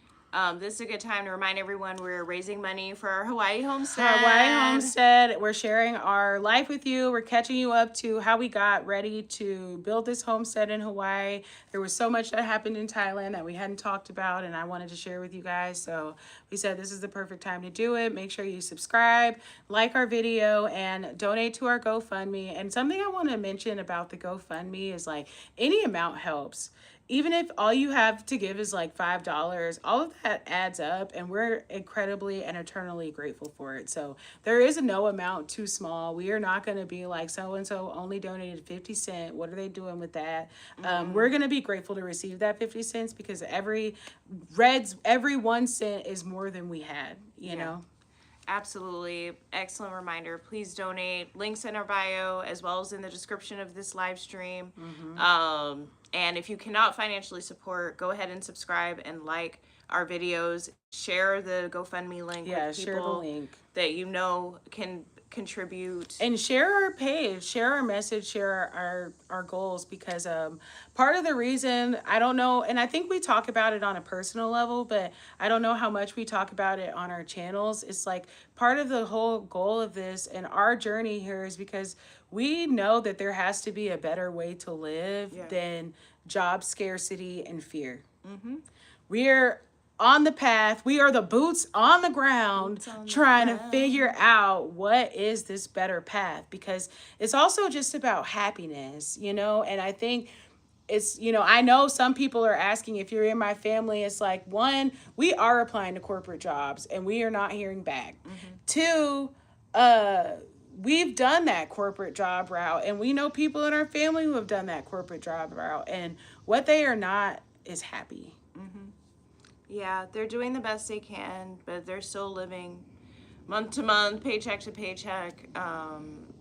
This is a good time to remind everyone we're raising money for our Hawaiʻi Homestead. Hawaiʻi Homestead. We're sharing our life with you. We're catching you up to how we got ready to build this homestead in Hawaii. There was so much that happened in Thailand that we hadn't talked about, and I wanted to share with you guys. So we said this is the perfect time to do it. Make sure you subscribe, like our video, and donate to our GoFundMe. And something I want to mention about the GoFundMe is like any amount helps. Even if all you have to give is like $5, all of that adds up, and we're incredibly and eternally grateful for it. So there is no amount too small. We are not going to be like, so-and-so only donated 50 cents. What are they doing with that? Mm-hmm. We're going to be grateful to receive that 50 cents because every 1 cent is more than we had, you know? Absolutely. Excellent reminder. Please donate. Links in our bio as well as in the description of this live stream. Mm-hmm. And if you cannot financially support, go ahead and subscribe and like our videos. Share the GoFundMe link with people share the link. that you know can contribute. And share our page, share our message, share our goals, because part of the reason, I don't know, and I think we talk about it on a personal level, but I don't know how much we talk about it on our channels. It's like part of the whole goal of this and our journey here is because we know that there has to be a better way to live than job scarcity and fear. We're on the path. We are the boots on the ground trying to figure out what is this better path, because it's also just about happiness, you know? And I think it's, you know, I know some people are asking if you're in my family, it's like, one, we are applying to corporate jobs and we are not hearing back. Two, we've done that corporate job route and we know people in our family who have done that corporate job route, and what they are not is happy. Yeah, they're doing the best they can, but they're still living month to month, paycheck to paycheck,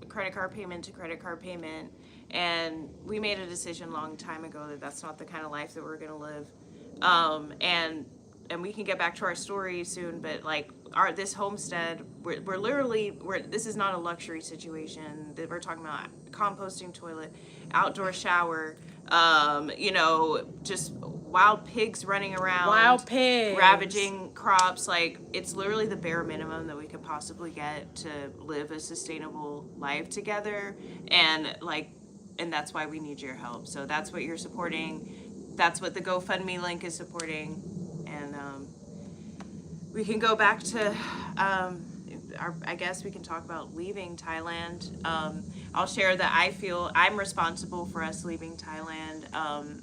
credit card payment to credit card payment. And we made a decision a long time ago that that's not the kind of life that we're going to live. And we can get back to our story soon, but like this homestead, we're literally, this is not a luxury situation. That we're talking about composting toilet, outdoor shower, you know, just wild pigs running around, Wild pigs ravaging crops. Like, it's literally the bare minimum that we could possibly get to live a sustainable life together. And that's why we need your help. So that's what you're supporting. That's what the GoFundMe link is supporting. And we can go back to I guess we can talk about leaving Thailand. I'll share that I feel I'm responsible for us leaving Thailand.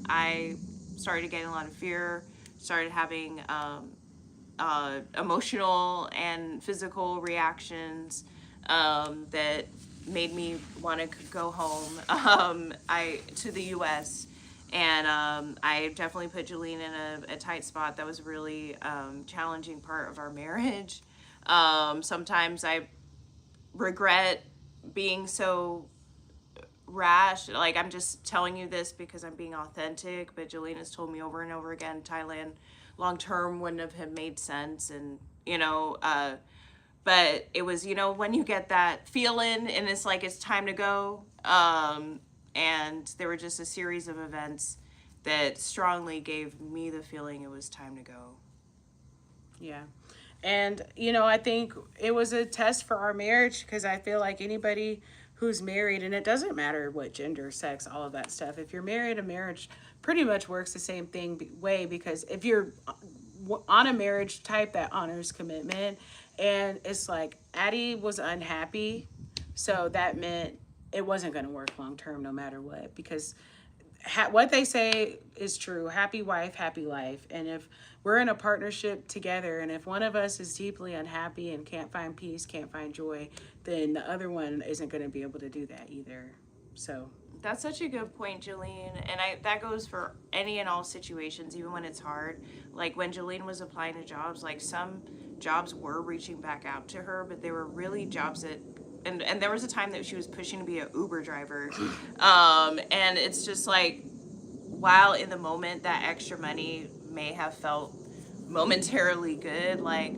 I started getting a lot of fear, started having emotional and physical reactions that made me want to go home to the U.S. And I definitely put Jolene in a tight spot. That was a really challenging part of our marriage. Sometimes I regret being so rash. Like, I'm just telling you this because I'm being authentic, but Jolene has told me over and over again, Thailand long term wouldn't have made sense. And, you know, but it was, you know, when you get that feeling and it's like it's time to go. And there were just a series of events that strongly gave me the feeling it was time to go. Yeah. And, you know, I think it was a test for our marriage, because I feel like anybody who's married, and it doesn't matter what gender, sex, all of that stuff, if you're married, a marriage pretty much works the same way, because if you're on a marriage type that honors commitment, and it's like Addie was unhappy, so that meant it wasn't going to work long term no matter what, because what they say is true. Happy wife, happy life. And if we're in a partnership together, and if one of us is deeply unhappy and can't find peace, can't find joy, then the other one isn't going to be able to do that either. So that's such a good point, Jolene. And that goes for any and all situations, even when it's hard. Like, when Jolene was applying to jobs, like, some jobs were reaching back out to her, but they were really jobs that, and there was a time that she was pushing to be an Uber driver. And it's just like, while in the moment that extra money may have felt momentarily good, like,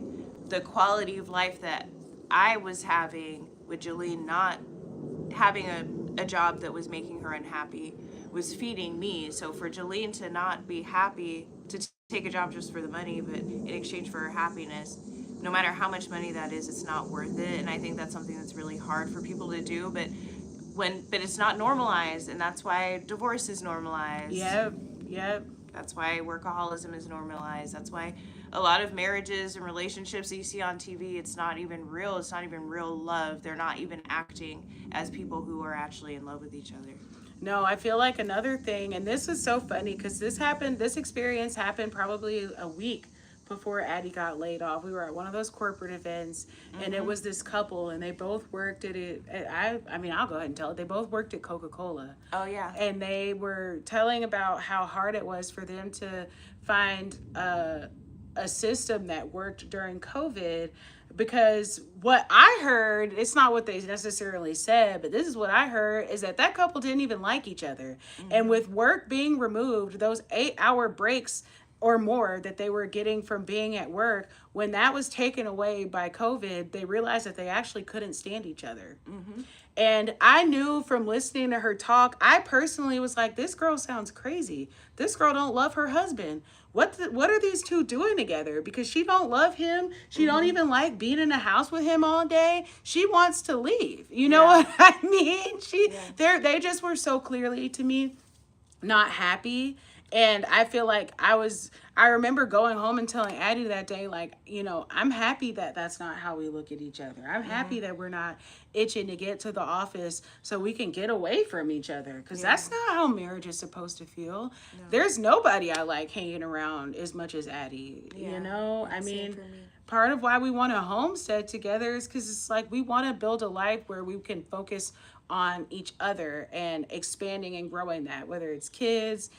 the quality of life that I was having with Jolene not having a job that was making her unhappy was feeding me. So for Jolene to not be happy to take a job just for the money, but in exchange for her happiness, no matter how much money that is, it's not worth it. And I think that's something that's really hard for people to do, but it's not normalized, and that's why divorce is normalized. Yep. That's why workaholism is normalized. That's why a lot of marriages and relationships that you see on TV, it's not even real. It's not even real love. They're not even acting as people who are actually in love with each other. No, I feel like another thing, and this is so funny because this experience happened probably a week before Addie got laid off. We were at one of those corporate events, and it was this couple, and they both worked at it. I mean, I'll go ahead and tell it. They both worked at Coca-Cola. Oh, yeah. And they were telling about how hard it was for them to find a system that worked during COVID, because what I heard, it's not what they necessarily said, but this is what I heard, is that couple didn't even like each other. And with work being removed, those 8-hour breaks or more that they were getting from being at work, when that was taken away by COVID, they realized that they actually couldn't stand each other. And I knew from listening to her talk, I personally was like, this girl sounds crazy. This girl don't love her husband. What are these two doing together? Because she don't love him. She don't even like being in the house with him all day. She wants to leave. You know what I mean? They just were so clearly, to me, not happy. And I feel like I remember going home and telling Addie that day, like, you know, I'm happy that that's not how we look at each other. I'm happy that we're not itching to get to the office so we can get away from each other. Because that's not how marriage is supposed to feel. No. There's nobody I like hanging around as much as Addie, you know? I mean, part of why we want to homestead together is because it's like we want to build a life where we can focus on each other and expanding and growing that, whether it's kids,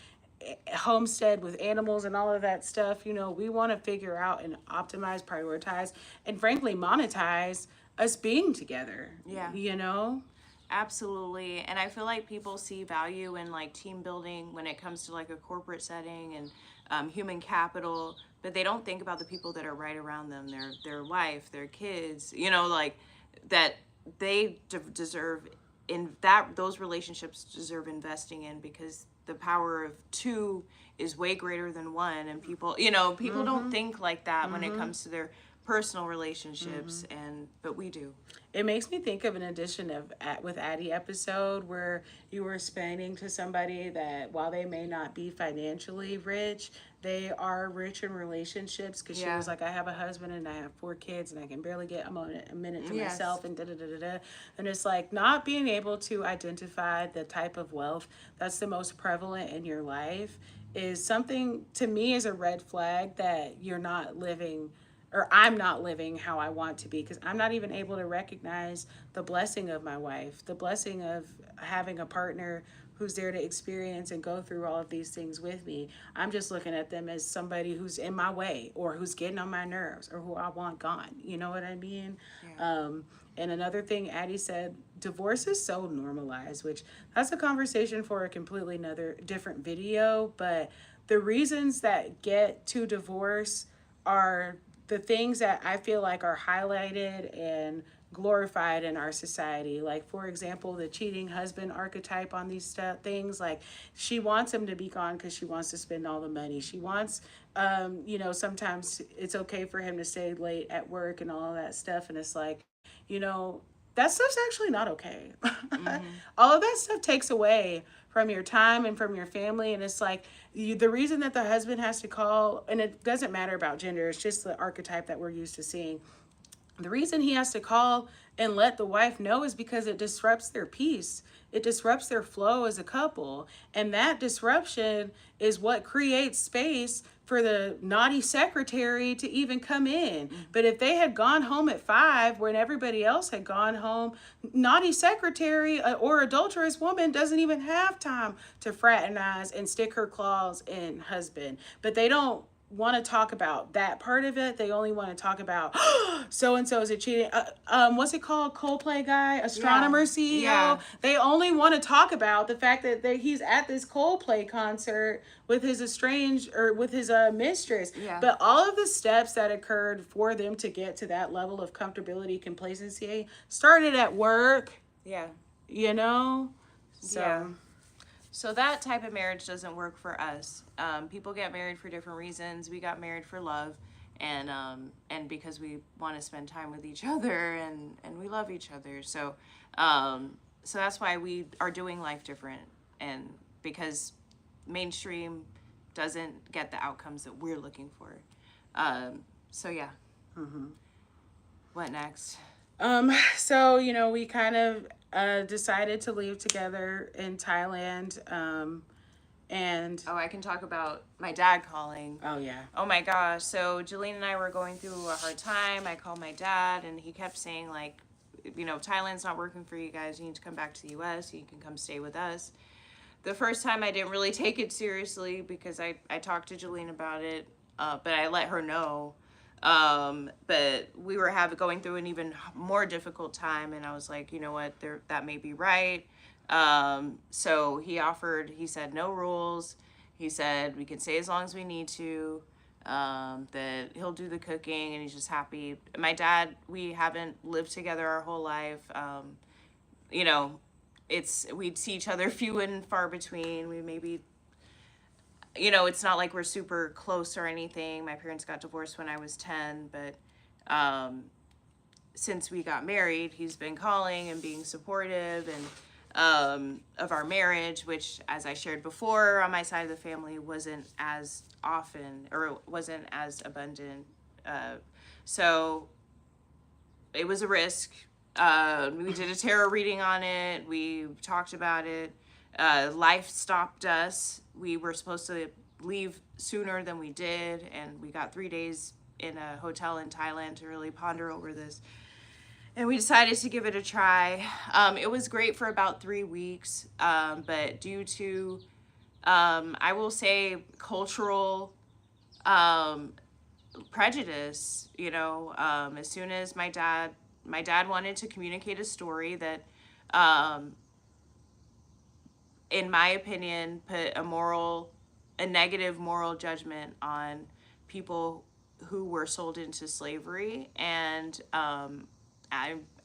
homestead with animals and all of that stuff. You know, we want to figure out and optimize, prioritize, and frankly monetize us being together. You know, absolutely. And I feel like people see value in like team building when it comes to like a corporate setting and human capital, but they don't think about the people that are right around them, their wife, their kids, you know, like that they deserve in that those relationships deserve investing in, because the power of two is way greater than one. And people, you know, people don't think like that when it comes to their personal relationships, but we do. It makes me think of an edition of with Addie episode where you were explaining to somebody that while they may not be financially rich, they are rich in relationships, because she was like, I have a husband and I have 4 kids and I can barely get a minute to myself and da-da-da-da-da. And it's like not being able to identify the type of wealth that's the most prevalent in your life is something, to me, is a red flag that you're not living, or I'm not living how I want to be, because I'm not even able to recognize the blessing of my wife, the blessing of having a partner who's there to experience and go through all of these things with me. I'm just looking at them as somebody who's in my way or who's getting on my nerves or who I want gone. You know what I mean? And another thing Addie said, divorce is so normalized, which that's a conversation for a completely different video. But the reasons that get to divorce are the things that I feel like are highlighted and glorified in our society. Like, for example, the cheating husband archetype on these things. Like, she wants him to be gone because she wants to spend all the money. She wants, you know, sometimes it's okay for him to stay late at work and all of that stuff. And it's like, you know, that stuff's actually not okay. All of that stuff takes away from your time and from your family. And it's like, the reason that the husband has to call, and it doesn't matter about gender, it's just the archetype that we're used to seeing. The reason he has to call and let the wife know is because it disrupts their peace. It disrupts their flow as a couple. And that disruption is what creates space for the naughty secretary to even come in. But if they had gone home at 5 when everybody else had gone home, naughty secretary or adulterous woman doesn't even have time to fraternize and stick her claws in husband. But they don't want to talk about that part of it. They only want to talk about so-and-so is a cheating what's it called, Coldplay guy, astronomer CEO. They only want to talk about the fact that he's at this Coldplay concert with his with his mistress. But all of the steps that occurred for them to get to that level of comfortability, complacency, started at work. You know, so that type of marriage doesn't work for us. People get married for different reasons. We got married for love, and because we want to spend time with each other, and we love each other. So that's why we are doing life different, and because mainstream doesn't get the outcomes that we're looking for. What next? So, you know, we kind of decided to leave together in Thailand. And I can talk about my dad calling. Oh my gosh. So Jolene and I were going through a hard time. I called my dad and he kept saying, like, you know, Thailand's not working for you guys. You need to come back to the US. You can come stay with us. The first time I didn't really take it seriously because I talked to Jolene about it, but I let her know. But we were going through an even more difficult time, and I was like, you know what, that may be right. So he said no rules. he said we can stay as long as we need to, that he'll do the cooking, and he's just happy. My dad, we haven't lived together our whole life. You know, we'd see each other few and far between. We maybe, you know, it's not like we're super close or anything. My parents got divorced when I was 10, but since we got married, he's been calling and being supportive and of our marriage, which, as I shared before, on my side of the family wasn't as often or wasn't as abundant. So it was a risk. We did a tarot reading on it. We talked about it. Life stopped us. We were supposed to leave sooner than we did, and we got 3 days in a hotel in Thailand to really ponder over this. And we decided to give it a try. It was great for about 3 weeks, but due to, I will say, cultural prejudice, you know, as soon as my dad wanted to communicate a story that, in my opinion, put a negative moral judgment on people who were sold into slavery. And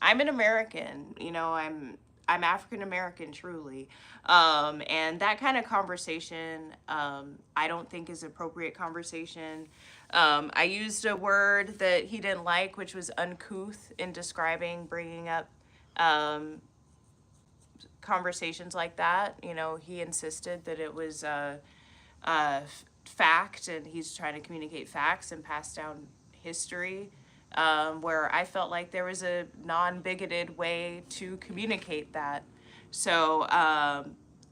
I'm an American, you know, I'm African American truly, and that kind of conversation I don't think is appropriate conversation. I used a word that he didn't like, which was uncouth, in bringing up conversations like that. You know, he insisted that it was fact, and he's trying to communicate facts and pass down history, where I felt like there was a non-bigoted way to communicate that. So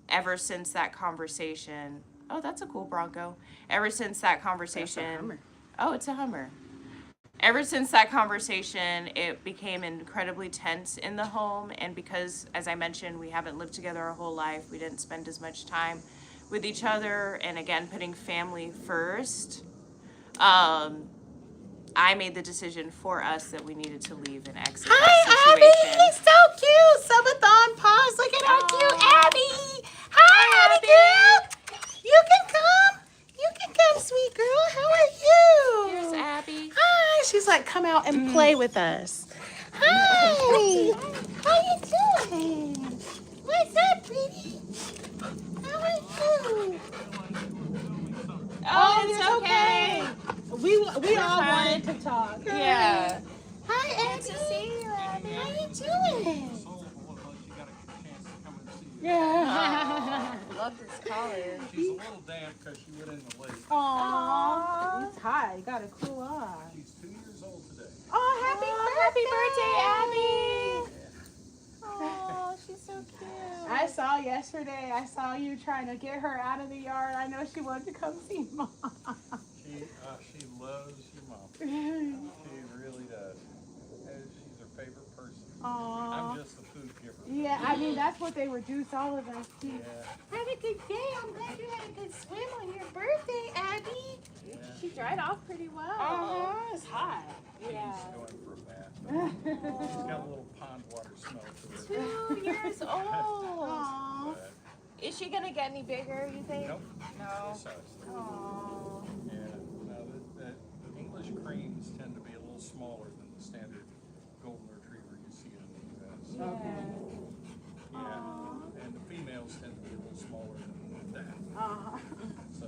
ever since that conversation, oh, that's a cool Bronco. Ever since that conversation, That's a Hummer. Oh, it's a Hummer. Ever since that conversation, it became incredibly tense in the home. And because, as I mentioned, we haven't lived together our whole life, we didn't spend as much time with each other, and again, putting family first, I made the decision for us that we needed to leave and exit that situation. Abby, he's so cute. Subathon pause. Look at how cute Abby. Hi, Abby girl. You can come. You can come, sweet girl. How are you? Here's Abby. Hi. She's like, come out and play with us. Hi. How you doing? What's up, pretty? How are you? Oh, it's okay. We all fine. wanted to talk. Yeah. Hi, Abby. Good to see you, Abby. How you doing? Yeah. Love this college. She's a little damp because she went in the lake. Aww. It's hot. You gotta cool off. She's 2 years old today. Oh, Happy birthday, Abby. Oh, she's so cute. I saw yesterday, you trying to get her out of the yard. I know she wanted to come see Mom. She loves your mom. She really does. She's her favorite person. Aww. I'm just the food giver. Yeah, I mean, that's what they reduce all of us to. Yeah. Have a good day. I'm glad you had a good swim on your birthday, Abby. Yeah. She dried off pretty well. It's hot. She's going for a bath. She's got a little pond water smell to her. 2 years old. Aww. But, Is she gonna get any bigger, you think? nope. No. This size. Oh. Yeah. Now, the English creams tend to be a little smaller than the standard golden retriever you see in the U.S. Okay. Yeah. And the females tend to be a little smaller than that. So,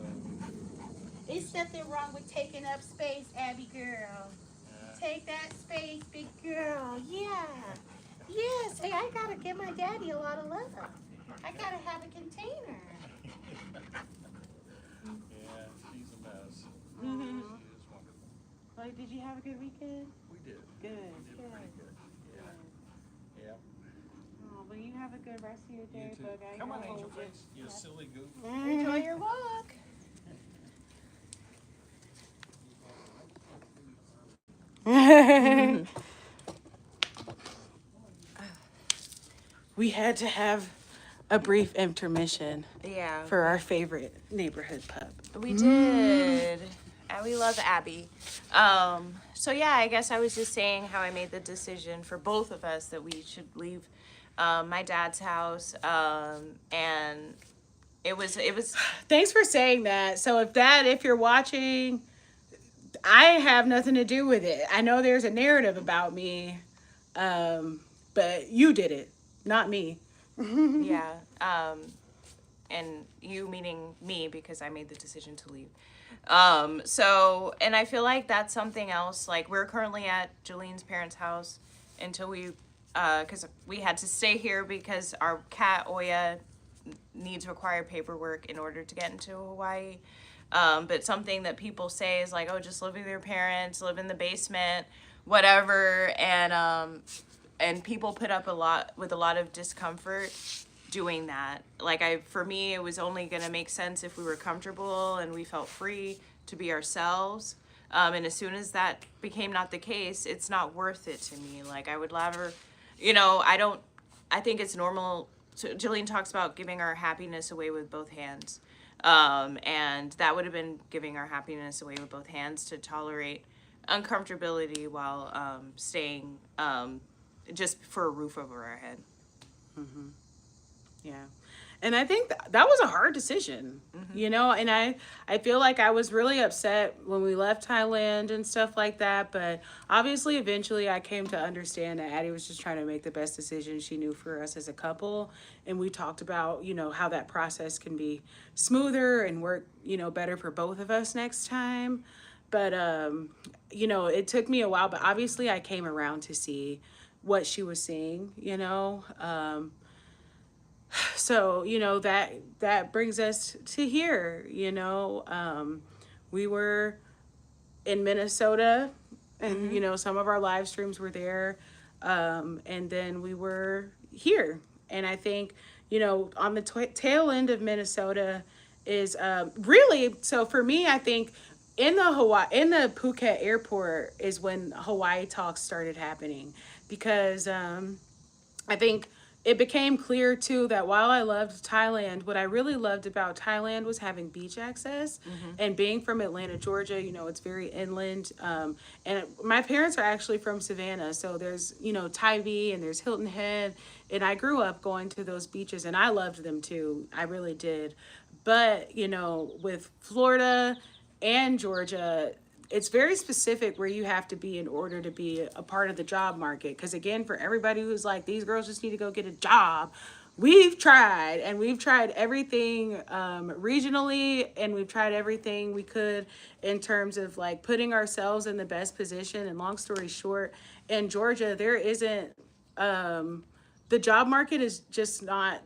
It's nothing wrong with taking up space, Abby girl. Take that space, big girl. Yeah. Yes. Hey, I gotta give my daddy a lot of love. I gotta have a container. yeah, she's a mess. Mm-hmm. She is wonderful. Like, did you have a good weekend? We did. Good. We did pretty good. Yeah. Yeah. Oh, well, you have a good rest of your day, You too. Bug. I Come on, know. Angel Face. You silly goof. Enjoy your walk. We had to have a brief intermission Yeah. for our favorite neighborhood pub. We did. And we love Abby. So yeah, I guess I was just saying how I made the decision for both of us that we should leave my dad's house and It was Thanks for saying that. So if you're watching, I have nothing to do with it. I know there's a narrative about me, but you did it, not me. yeah. And you meaning me, because I made the decision to leave. So, and I feel like that's something else. Like, we're currently at Jolene's parents' house until because we had to stay here because our cat Oya needs required paperwork in order to get into Hawaii. But something that people say is like, oh, just live with your parents, live in the basement, whatever. And people put up a lot of discomfort doing that. Like, for me, it was only going to make sense if we were comfortable and we felt free to be ourselves. And as soon as that became not the case, it's not worth it to me. Like, I would rather, I think it's normal. So Jillian talks about giving our happiness away with both hands. And that would have been giving our happiness away with both hands, to tolerate uncomfortability while staying just for a roof over our head. Yeah. And I think that was a hard decision, and I feel like I was really upset when we left Thailand and stuff like that. But obviously, eventually I came to understand that Addie was just trying to make the best decision she knew for us as a couple. And we talked about, how that process can be smoother and work, better for both of us next time. But, it took me a while, but obviously I came around to see what she was seeing, so that brings us to here. We were in Minnesota, and some of our live streams were there, and then we were here. And I think on the tail end of Minnesota is really, so for me, I think in the Phuket airport is when Hawaii talks started happening, because I think it became clear too that while I loved Thailand, what I really loved about Thailand was having beach access. And being from Atlanta, Georgia, it's very inland. And my parents are actually from Savannah, so there's Tybee and there's Hilton Head, and I grew up going to those beaches, and I loved them too. I really did. But with Florida and Georgia, it's very specific where you have to be in order to be a part of the job market. Because again, for everybody who's like, these girls just need to go get a job, we've tried everything regionally, and we've tried everything we could in terms of like putting ourselves in the best position. And long story short, in Georgia, there isn't, the job market is just not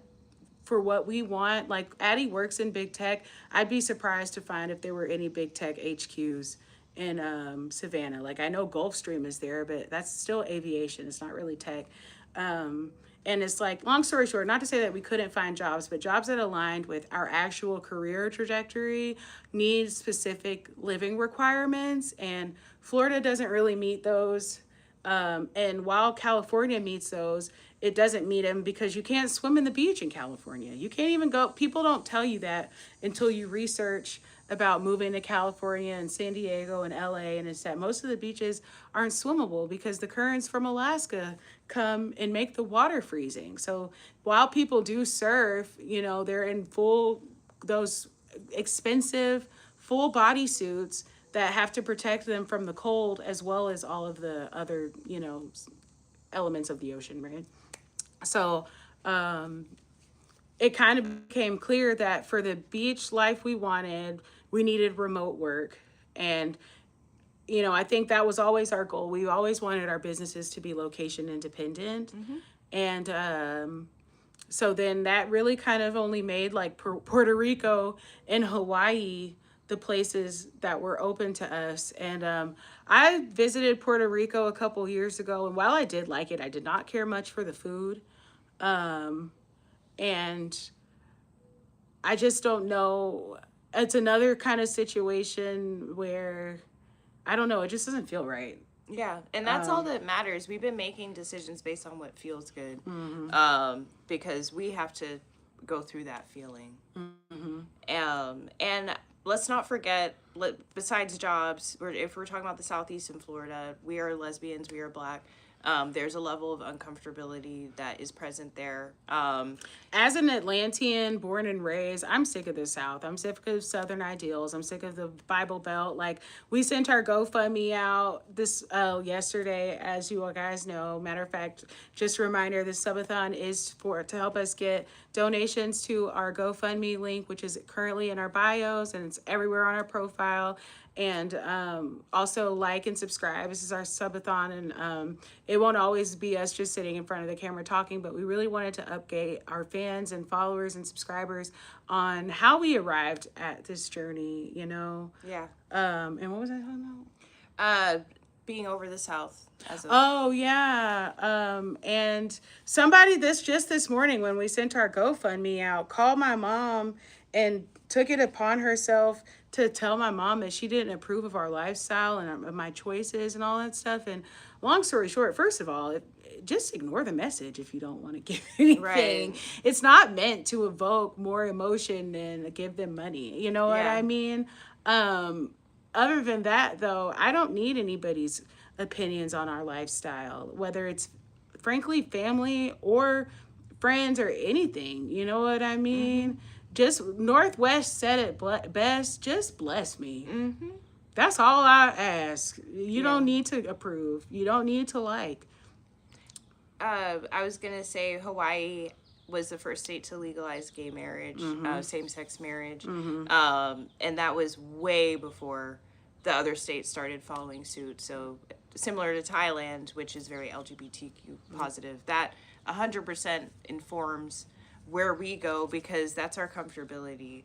for what we want. Like, Addie works in big tech. I'd be surprised to find if there were any big tech HQs in Savannah. Like, I know Gulfstream is there, but that's still aviation. It's not really tech. And it's like, long story short, not to say that we couldn't find jobs, but jobs that aligned with our actual career trajectory need specific living requirements. And Florida doesn't really meet those. And while California meets those, it doesn't meet them because you can't swim in the beach in California. You can't even go. People don't tell you that until you research about moving to California and San Diego and LA, and it's that most of the beaches aren't swimmable because the currents from Alaska come and make the water freezing. So while people do surf, they're in those expensive full body suits that have to protect them from the cold, as well as all of the other, elements of the ocean, right? So it kind of became clear that for the beach life we wanted, we needed remote work. And, I think that was always our goal. We always wanted our businesses to be location independent. And so then that really kind of only made like Puerto Rico and Hawaii the places that were open to us. And I visited Puerto Rico a couple years ago, and while I did like it, I did not care much for the food. And I just don't know. It's another kind of situation where, I don't know, it just doesn't feel right. Yeah, and that's all that matters. We've been making decisions based on what feels good, because we have to go through that feeling. And let's not forget, besides jobs, if we're talking about the Southeast in Florida, we are lesbians, we are Black. there's a level of uncomfortability that is present there. As an Atlantean, born and raised, I'm sick of the South. I'm sick of Southern ideals. I'm sick of the Bible Belt. Like, we sent our GoFundMe out this yesterday, as you guys know. Matter of fact, just a reminder, this Subathon is to help us get donations to our GoFundMe link, which is currently in our bios and it's everywhere on our profile. And also like and subscribe. This is our subathon, and it won't always be us just sitting in front of the camera talking, but we really wanted to update our fans and followers and subscribers on how we arrived at this journey, you know. Yeah. And what was I talking about? Being over the South as a Oh yeah. And somebody this morning when we sent our GoFundMe out called my mom and took it upon herself to tell my mom that she didn't approve of our lifestyle and of my choices and all that stuff. And long story short, first of all, just ignore the message if you don't want to give anything. Right. It's not meant to evoke more emotion than give them money. You know what Yeah. I mean? Other than that, though, I don't need anybody's opinions on our lifestyle, whether it's frankly family or friends or anything. You know what I mean? Just Northwest said it best. Just bless me. That's all I ask. You don't need to approve. You don't need to like. I was gonna say Hawaii was the first state to legalize gay marriage, same-sex marriage, and that was way before the other states started following suit. So similar to Thailand, which is very LGBTQ positive, that 100% informs where we go because that's our comfortability.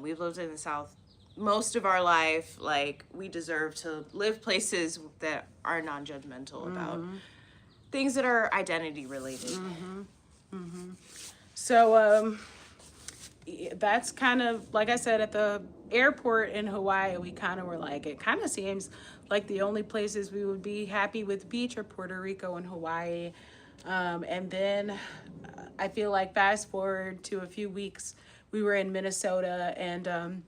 We've lived in the South most of our life. Like, we deserve to live places that are non-judgmental about things that are identity related. So that's kind of, like I said, at the airport in Hawaii, we kind of were like, it kind of seems like the only places we would be happy with beach are Puerto Rico and Hawaii. And then I feel like fast forward to a few weeks, we were in Minnesota, and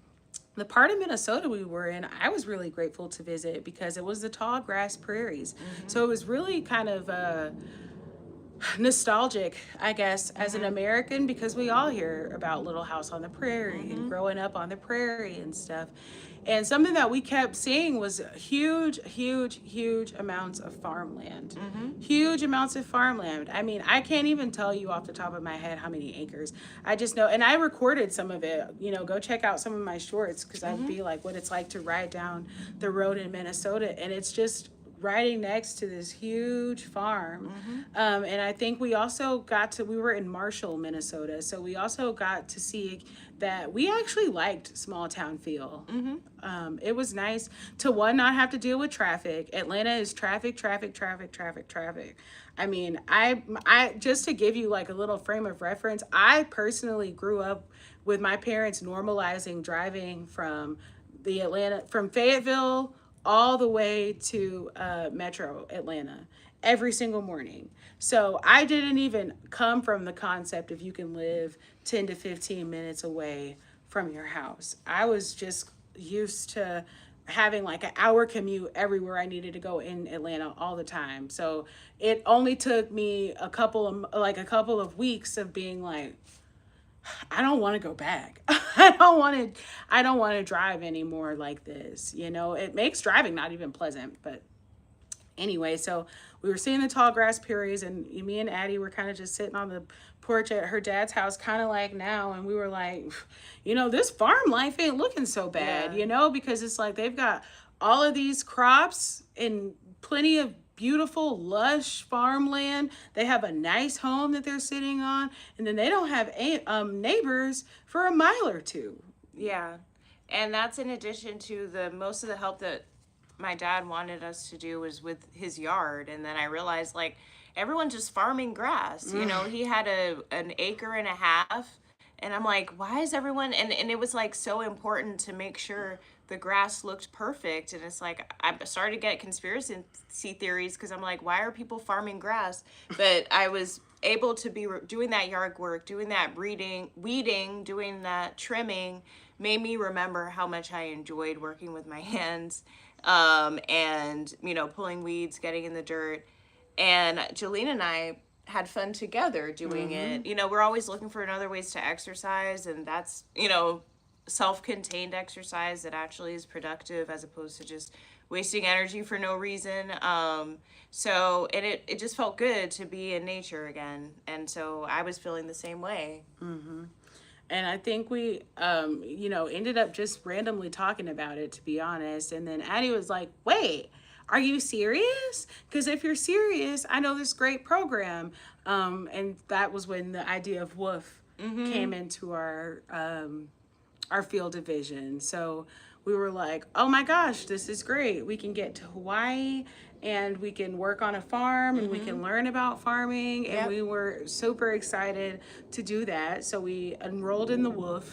the part of Minnesota we were in, I was really grateful to visit because it was the tall grass prairies. So it was really kind of nostalgic, I guess, as an American, because we all hear about Little House on the Prairie and growing up on the prairie and stuff. And something that we kept seeing was huge amounts of farmland. Huge amounts of farmland. I mean, I can't even tell you off the top of my head how many acres. I just know, and I recorded some of it. You know, go check out some of my shorts because I'd be like what it's like to ride down the road in Minnesota. And it's just riding next to this huge farm. And I think we also we were in Marshall, Minnesota. So we also got to see that we actually liked small town feel. It was nice to not have to deal with traffic. Atlanta is traffic. I mean, I just to give you like a little frame of reference, I personally grew up with my parents normalizing driving from Fayetteville all the way to Metro Atlanta every single morning. So I didn't even come from the concept of you can live 10 to 15 minutes away from your house. I was just used to having like an hour commute everywhere I needed to go in Atlanta all the time. So it only took me a couple of weeks of being like, I don't want to go back. I don't want to drive anymore like this. You know, it makes driving not even pleasant. But anyway, so we were seeing the tall grass prairies, and me and Addie were kind of just sitting on the porch at her dad's house, kind of like now. And we were like, you know, this farm life ain't looking so bad, you know, because it's like they've got all of these crops and plenty of beautiful, lush farmland. They have a nice home that they're sitting on, and then they don't have neighbors for a mile or two. Yeah. And that's in addition to most of the help that my dad wanted us to do was with his yard. And then I realized, like, everyone's just farming grass. You know, he had an acre and a half. And I'm like, why is everyone... And it was, like, so important to make sure the grass looked perfect. And it's like, I started to get conspiracy theories because I'm like, why are people farming grass? But I was able to be doing that yard work, doing that weeding, doing that trimming, made me remember how much I enjoyed working with my hands, and, you know, pulling weeds, getting in the dirt. And Jolene and I had fun together doing it. You know, we're always looking for other ways to exercise, and that's, you know, self-contained exercise that actually is productive as opposed to just wasting energy for no reason. So and it just felt good to be in nature again. And so I was feeling the same way. And I think we, you know, ended up just randomly talking about it, to be honest. And then Addie was like, wait, are you serious? Because if you're serious, I know this great program. And that was when the idea of WOOF came into our field division. So we were like, oh my gosh, this is great. We can get to Hawaii and we can work on a farm and we can learn about farming. And we were super excited to do that. So we enrolled in the WOOF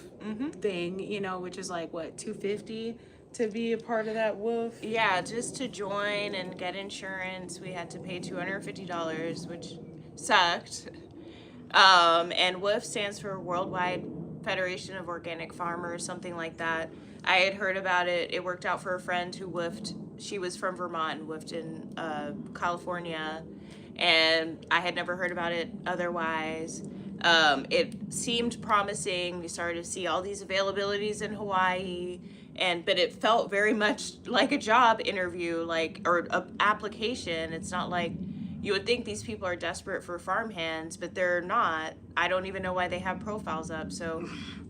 thing, you know, which is like what, $250 to be a part of that WOOF? Yeah, just to join and get insurance, we had to pay $250, which sucked. And WOOF stands for Worldwide Federation of Organic Farmers, something like that. I had heard about it. It worked out for a friend who woofed. She was from Vermont and woofed in California, and I had never heard about it otherwise. It seemed promising. We started to see all these availabilities in Hawaii, but it felt very much like a job interview, or a application. It's not like you would think these people are desperate for farm hands, but they're not. I don't even know why they have profiles up.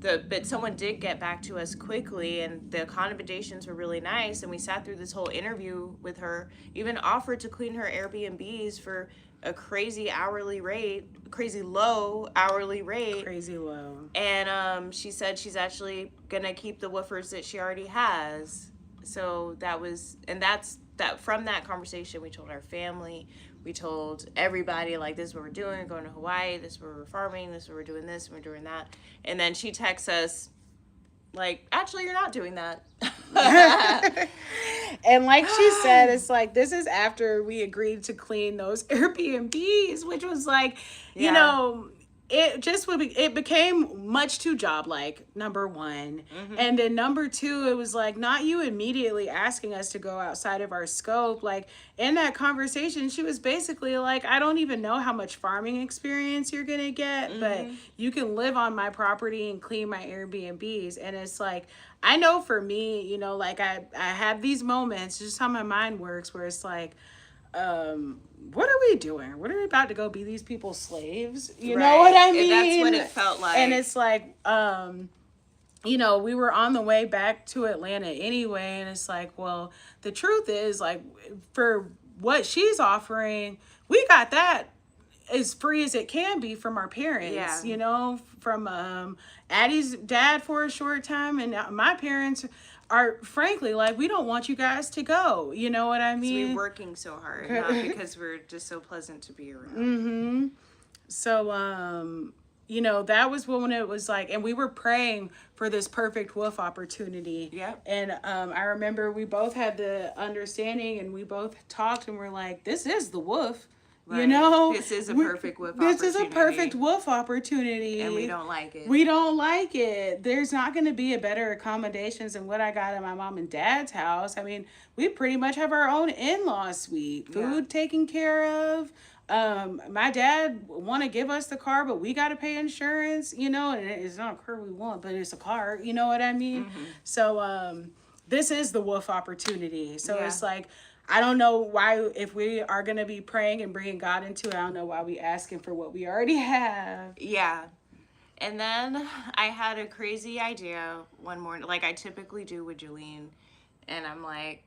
But someone did get back to us quickly, and the accommodations were really nice. And we sat through this whole interview with her, even offered to clean her Airbnbs for a crazy low hourly rate. Crazy low. And she said she's actually gonna keep the woofers that she already has. So from that conversation, we told our family, we told everybody, like, this is what we're doing, we're going to Hawaii, this is where we're farming, this is where we're doing this, and we're doing that. And then she texts us, like, actually, you're not doing that. And like she said, it's like, this is after we agreed to clean those Airbnbs, which was like, you know, it became much too job-like, number one. And then number two, it was like, not you immediately asking us to go outside of our scope. Like, in that conversation, she was basically like, I don't even know how much farming experience you're gonna get, but you can live on my property and clean my Airbnbs. And it's like, I know for me, you know, like I have these moments, just how my mind works, where it's like, what are we doing? What are we about to go be these people's slaves? You know what I mean? And that's what it felt like. And it's like, you know, we were on the way back to Atlanta anyway. And it's like, well, the truth is, like, for what she's offering, we got that as free as it can be from our parents, you know, from Addie's dad for a short time. And my parents are frankly like, we don't want you guys to go. You know what I mean? So we're working so hard, not because we're just so pleasant to be around. So, you know, that was when it was like, and we were praying for this perfect WOOF opportunity. Yep. And I remember we both had the understanding, and we both talked, and we're like, this is the WOOF. Right. You know, this is a perfect WOOF opportunity. This is a perfect WOOF opportunity. And we don't like it. We don't like it. There's not going to be a better accommodations than what I got at my mom and dad's house. I mean, we pretty much have our own in-law suite. Food taken care of. My dad want to give us the car, but we got to pay insurance, you know, and it's not a car we want, but it's a car, you know what I mean? So, this is the WOOF opportunity. So it's like, I don't know why, if we are going to be praying and bringing God into it, I don't know why we asking for what we already have. Yeah. And then I had a crazy idea one morning, like I typically do with Jolene. And I'm like,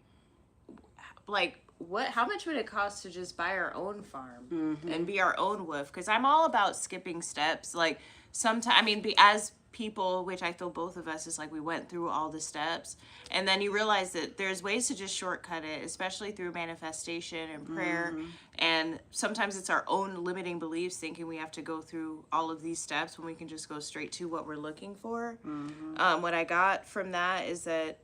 what, how much would it cost to just buy our own farm and be our own WOOF? Because I'm all about skipping steps. Like, sometimes, I mean, as people, which I feel both of us is like, we went through all the steps, and then you realize that there's ways to just shortcut it, especially through manifestation and prayer. And sometimes it's our own limiting beliefs, thinking we have to go through all of these steps when we can just go straight to what we're looking for. What I got from that is that,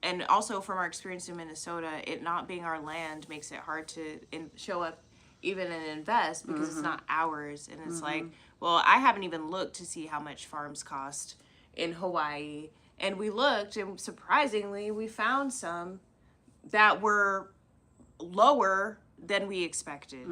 and also from our experience in Minnesota, it not being our land makes it hard to show up even and invest, because it's not ours. And it's like, well, I haven't even looked to see how much farms cost in Hawaii. And we looked, and surprisingly, we found some that were lower than we expected.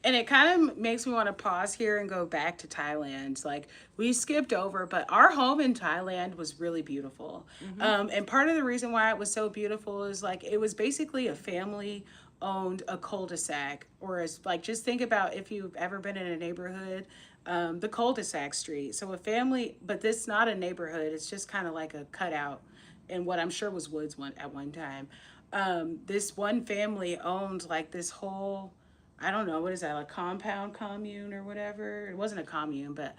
And it kind of makes me want to pause here and go back to Thailand. Like, we skipped over, but our home in Thailand was really beautiful. And part of the reason why it was so beautiful is like it was basically a family owned a cul-de-sac, or as like, just think about if you've ever been in a neighborhood, the cul-de-sac street. So a family, but this not a neighborhood. It's just kind of like a cutout in what I'm sure was woods at one time. This one family owned like this whole, I don't know, what is that, a compound commune or whatever? It wasn't a commune, but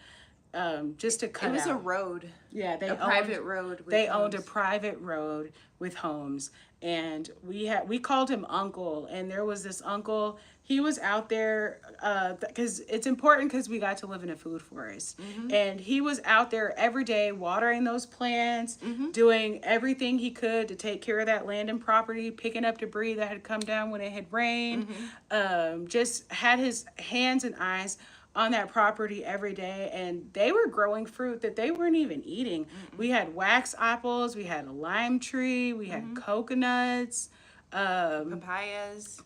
just a cutout. It was a road. Yeah, a private road. They owned a private road with homes, and we called him Uncle. And there was this uncle. He was out there because it's important because we got to live in a food forest, and he was out there every day watering those plants, doing everything he could to take care of that land and property, picking up debris that had come down when it had rained. Just had his hands and eyes on that property every day, and they were growing fruit that they weren't even eating. We had wax apples, we had a lime tree, we had coconuts, Papayas.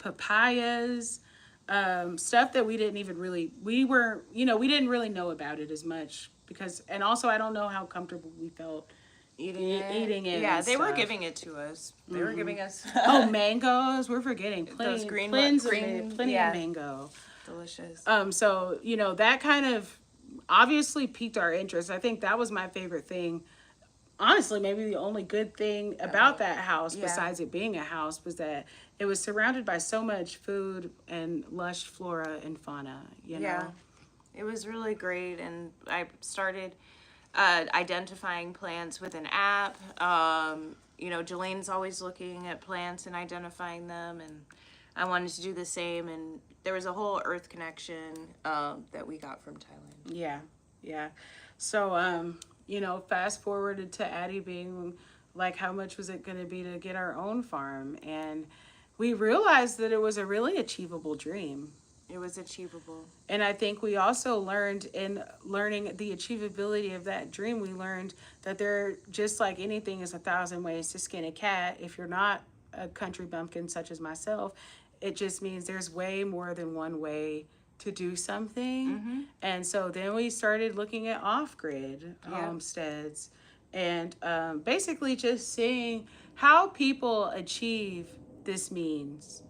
Stuff that we didn't even really, we didn't really know about it as much because, and also I don't know how comfortable we felt eating it. Yeah, and they were stuff. giving it to us. They were giving us Oh, mangoes, we're forgetting those plenty green, of yeah. mango. delicious. So, that kind of obviously piqued our interest. I think that was my favorite thing. Honestly, maybe the only good thing about that house, besides it being a house, was that it was surrounded by so much food and lush flora and fauna, Yeah, it was really great. And I started identifying plants with an app. Jalene's always looking at plants and identifying them, and I wanted to do the same. And there was a whole earth connection that we got from Thailand. Yeah. So, fast forwarded to Addie being like, how much was it going to be to get our own farm? And we realized that it was a really achievable dream. It was achievable. And I think we also learned in learning the achievability of that dream, we learned that there, just like anything, is 1,000 ways to skin a cat. If you're not a country bumpkin such as myself, it just means there's way more than one way to do something. And so then we started looking at off-grid homesteads and basically just seeing how people achieve these means.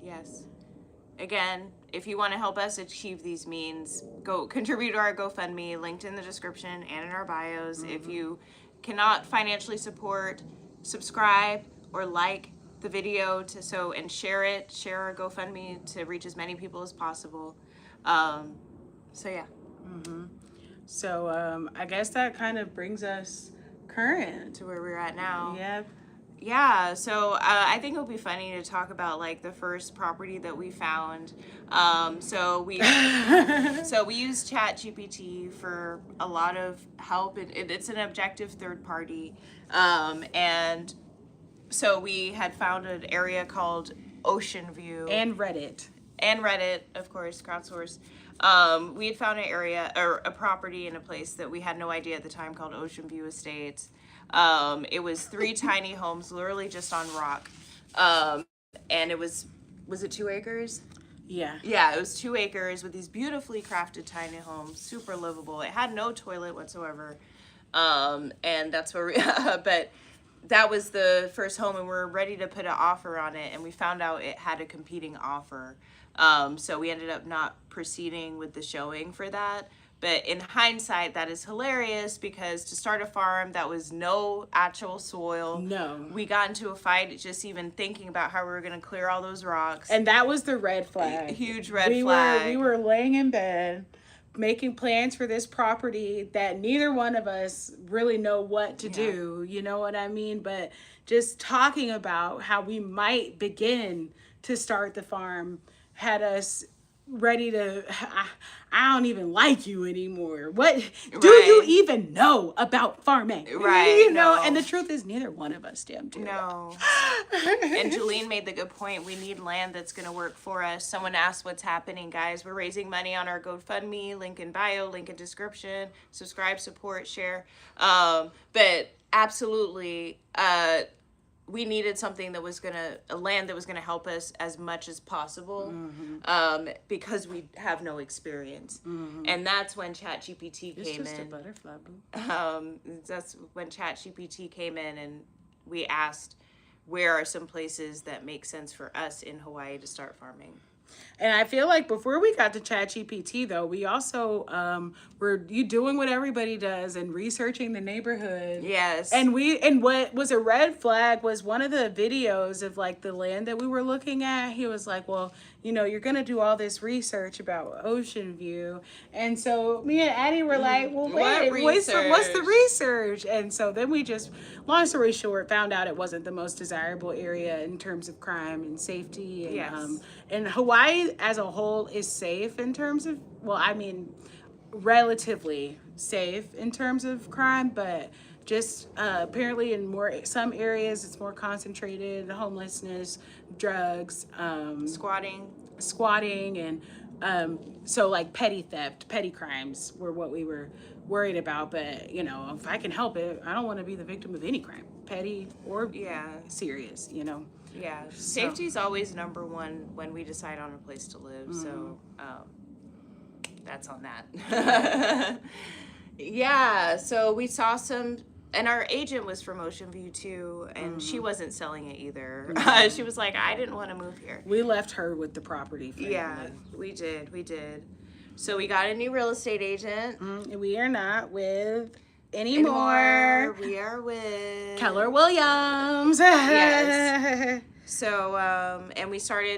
Yes. Again, if you want to help us achieve these means, go contribute to our GoFundMe, linked in the description and in our bios. If you cannot financially support, subscribe or like the video and share our GoFundMe to reach as many people as possible. So I guess that kind of brings us current to where we're at now. Yep. Yeah, so I think it'll be funny to talk about like the first property that we found. So we use ChatGPT for a lot of help. It's an objective third party, and so we had found an area called Ocean View And Reddit, of course, crowdsourced. We had found an area or a property in a place that we had no idea at the time called Ocean View Estates. It was 3 tiny homes, literally just on rock. And it was it 2 acres? Yeah, it was 2 acres with these beautifully crafted tiny homes, super livable. It had no toilet whatsoever. And that's where but that was the first home, and we were ready to put an offer on it, and we found out it had a competing offer. So we ended up not proceeding with the showing for that. But in hindsight, that is hilarious because to start a farm, that was no actual soil. No. We got into a fight just even thinking about how we were going to clear all those rocks. And that was the red flag. Huge red flag. We were laying in bed making plans for this property that neither one of us really know what to do. You know what I mean? But just talking about how we might begin to start the farm had us ready to, I don't even like you anymore. What do you even know about farming? Right. And the truth is neither one of us damn do. No. And Jalene made the good point. We need land that's going to work for us. Someone asked what's happening, guys. We're raising money on our GoFundMe, link in bio, link in description. Subscribe, support, share. But absolutely, we needed something that was a land that was gonna help us as much as possible, because we have no experience, and that's when ChatGPT It's came just a in. butterfly, boo. That's when ChatGPT came in, and we asked, where are some places that make sense for us in Hawaii to start farming? And I feel like before we got to ChatGPT, though, we also were doing what everybody does and researching the neighborhood. Yes. And what was a red flag was one of the videos of like the land that we were looking at. He was like, well, you're gonna do all this research about ocean view. And so me and Addie were like, well, What what's the research? research? And so then we just, long story short, found out it wasn't the most desirable area in terms of crime and safety. And, Yes. and Hawaii as a whole is safe in terms of, relatively safe in terms of crime, but just apparently in some areas it's more concentrated: homelessness, drugs, squatting, and so like petty theft, petty crimes were what we were worried about. But if I can help it, I don't want to be the victim of any crime, petty or serious. Yeah, safety is always number one when we decide on a place to live. So that's on that. Yeah, so we saw some, and our agent was from Ocean View too, and she wasn't selling it either. She was like, I didn't want to move here. We left her with the property. Frankly. Yeah, we did. So we got a new real estate agent. We are not with anymore. We are with Keller Williams. Yes. So, and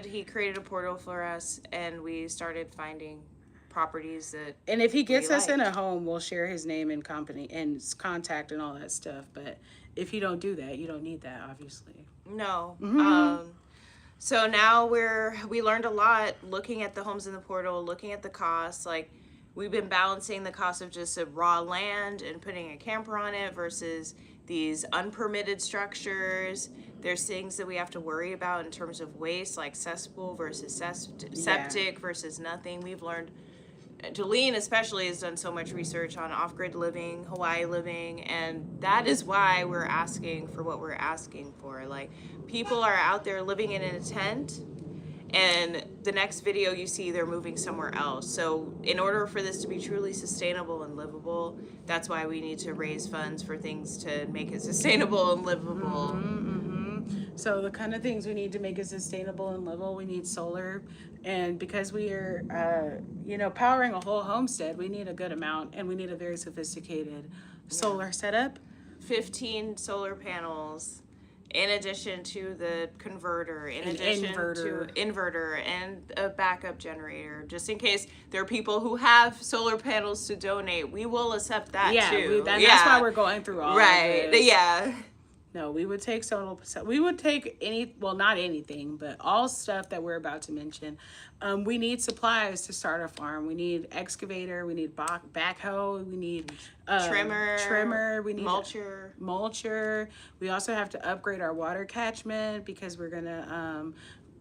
he created a portal for us, and we started finding properties that. And if he gets us in liked. a home, we'll share his name and company and contact and all that stuff. But if you don't do that, you don't need that, obviously. No. So now we learned a lot looking at the homes in the portal, looking at the costs. Like, we've been balancing the cost of just a raw land and putting a camper on it versus these unpermitted structures. There's things that we have to worry about in terms of waste, like cesspool versus septic versus nothing. We've learned, Jolene especially has done so much research on off-grid living, Hawaii living, and that is why we're asking for what we're asking for. Like, people are out there living in a tent, and the next video you see, they're moving somewhere else. So in order for this to be truly sustainable and livable, that's why we need to raise funds for things to make it sustainable and livable. So the kind of things we need to make it sustainable and livable, we need solar. And because we are, powering a whole homestead, we need a good amount, and we need a very sophisticated solar setup. 15 solar panels, in addition to the converter, in addition to inverter and a backup generator, just in case there are people who have solar panels to donate. We will accept that too. That's why we're going through all of this. Yeah. No, we would take we would take not anything, but all stuff that we're about to mention. We need supplies to start a farm. We need excavator, we need backhoe, we need trimmer, we need mulcher. We also have to upgrade our water catchment because we're gonna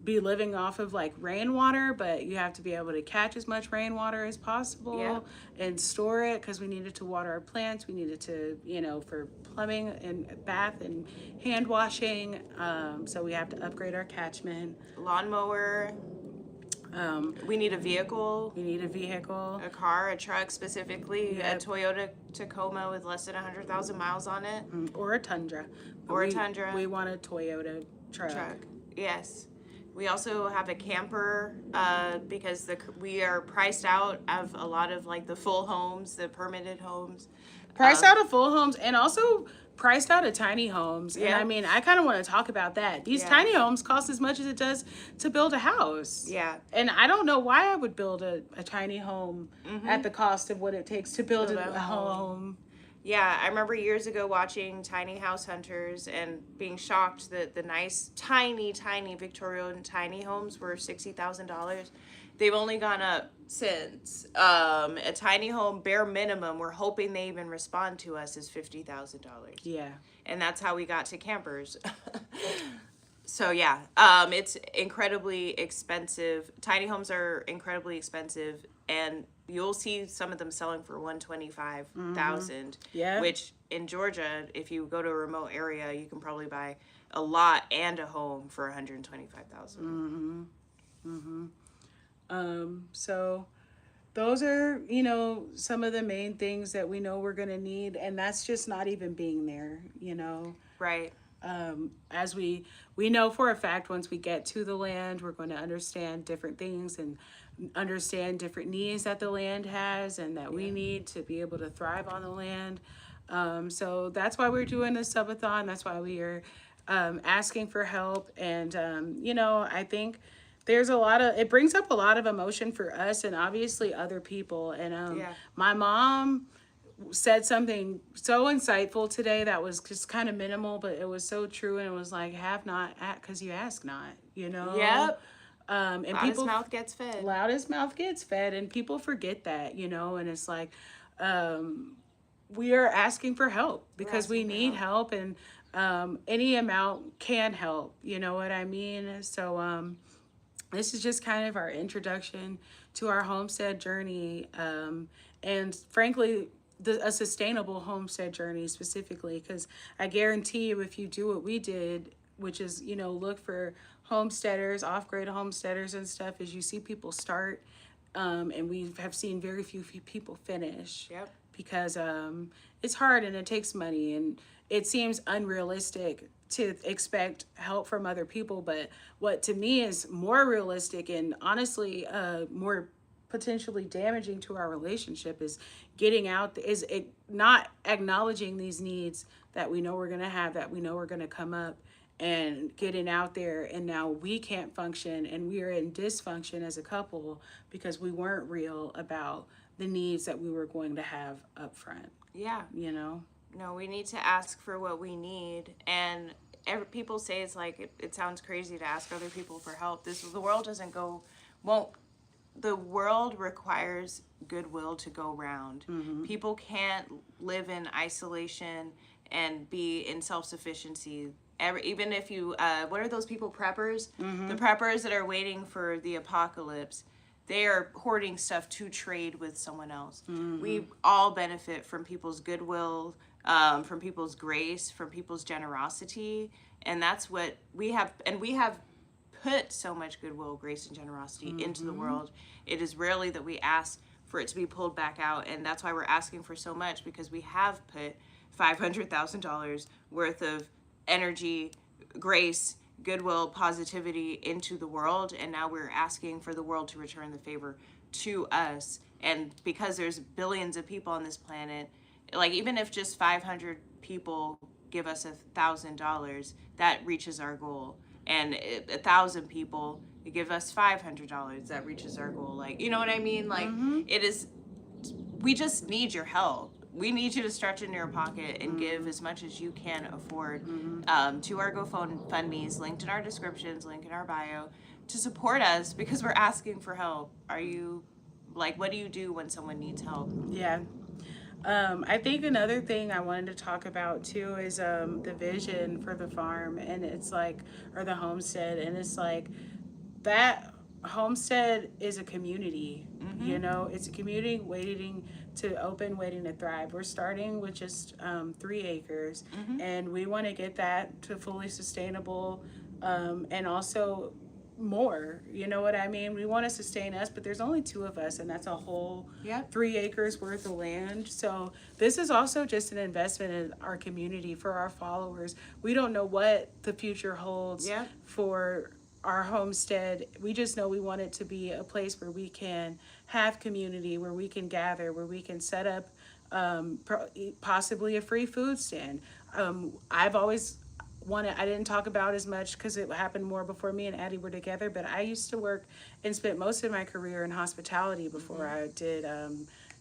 be living off of like rainwater, but you have to be able to catch as much rainwater as possible and store it, because we need it to water our plants. We need it to, for plumbing and bath and hand washing. So we have to upgrade our catchment. Lawnmower. We need a vehicle. A car, a truck specifically, a Toyota Tacoma with less than 100,000 miles on it. Or a Tundra. We want a Toyota truck. Yes. We also have a camper because we are priced out of a lot of like the full homes, the permitted homes. Priced out of full homes, and also priced out of tiny homes. And I mean, I kind of want to talk about that. These tiny homes cost as much as it does to build a house. Yeah. And I don't know why I would build a tiny home at the cost of what it takes to build a home. Yeah, I remember years ago watching Tiny House Hunters and being shocked that the nice, tiny Victorian tiny homes were $60,000. They've only gone up since. A tiny home, bare minimum, we're hoping they even respond to us, is $50,000. Yeah. And that's how we got to campers. So yeah, it's incredibly expensive. Tiny homes are incredibly expensive, and you'll see some of them selling for 125,000. Yeah. Which in Georgia, if you go to a remote area, you can probably buy a lot and a home for 125,000. So those are, you know, some of the main things that we know we're going to need. And that's just not even being there, you know. Right. As we know for a fact, once we get to the land, we're going to understand different things and understand different needs that the land has and that we need to be able to thrive on the land. So that's why we're doing this subathon. That's why we are asking for help. And, you know, I think there's it brings up a lot of emotion for us and obviously other people. And my mom said something so insightful today that was just kind of minimal, but it was so true. And it was like, have not, because you ask not, you know? Yep. And Loudest mouth gets fed. Loudest mouth gets fed, and people forget that, you know, and it's like, we are asking for help because we need help, and any amount can help, you know what I mean? So this is just kind of our introduction to our homestead journey, and frankly, a sustainable homestead journey specifically, because I guarantee you, if you do what we did, which is, you know, look for homesteaders, off-grid homesteaders and stuff, as you see people start, and we have seen very few people finish. Yep. Because it's hard and it takes money, and it seems unrealistic to expect help from other people. But what to me is more realistic and honestly more potentially damaging to our relationship is not acknowledging these needs that we know we're going to have, that we know we're going to come up, and getting out there, and now we can't function and we are in dysfunction as a couple because we weren't real about the needs that we were going to have up front. Yeah. You know? No, we need to ask for what we need. And people say it's like, it sounds crazy to ask other people for help. The world requires goodwill to go round. Mm-hmm. People can't live in isolation and be in self-sufficiency. Even if you, what are those people, preppers? Mm-hmm. The preppers that are waiting for the apocalypse, they are hoarding stuff to trade with someone else. Mm-hmm. We all benefit from people's goodwill, from people's grace, from people's generosity. And that's what we have. And we have put so much goodwill, grace, and generosity mm-hmm. into the world. It is rarely that we ask for it to be pulled back out. And that's why we're asking for so much, because we have put $500,000 worth of energy, grace, goodwill, positivity into the world, and now we're asking for the world to return the favor to us. And because there's billions of people on this planet, like even if just 500 people give us $1,000, that reaches our goal. And 1,000 people give us $500, that reaches our goal. Like, you know what I mean? Like mm-hmm. We just need your help. We need you to stretch in your pocket and give as much as you can afford to our GoFundMe's, linked in our descriptions, link in our bio, to support us, because we're asking for help. What do you do when someone needs help? Yeah. I think another thing I wanted to talk about too is the vision for the farm, and it's like, or the homestead, and it's like that homestead is a community, mm-hmm. you know, it's a community waiting to open, waiting to thrive. We're starting with just 3 acres, mm-hmm. and we want to get that to fully sustainable, and also more, you know what I mean? We want to sustain us, but there's only 2 of us, and that's a whole 3 acres worth of land. So this is also just an investment in our community for our followers. We don't know what the future holds for our homestead. We just know we want it to be a place where we can have community, where we can gather, where we can set up possibly a free food stand. I've always I didn't talk about as much because it happened more before me and Addie were together, but I used to work and spent most of my career in hospitality before mm-hmm. I did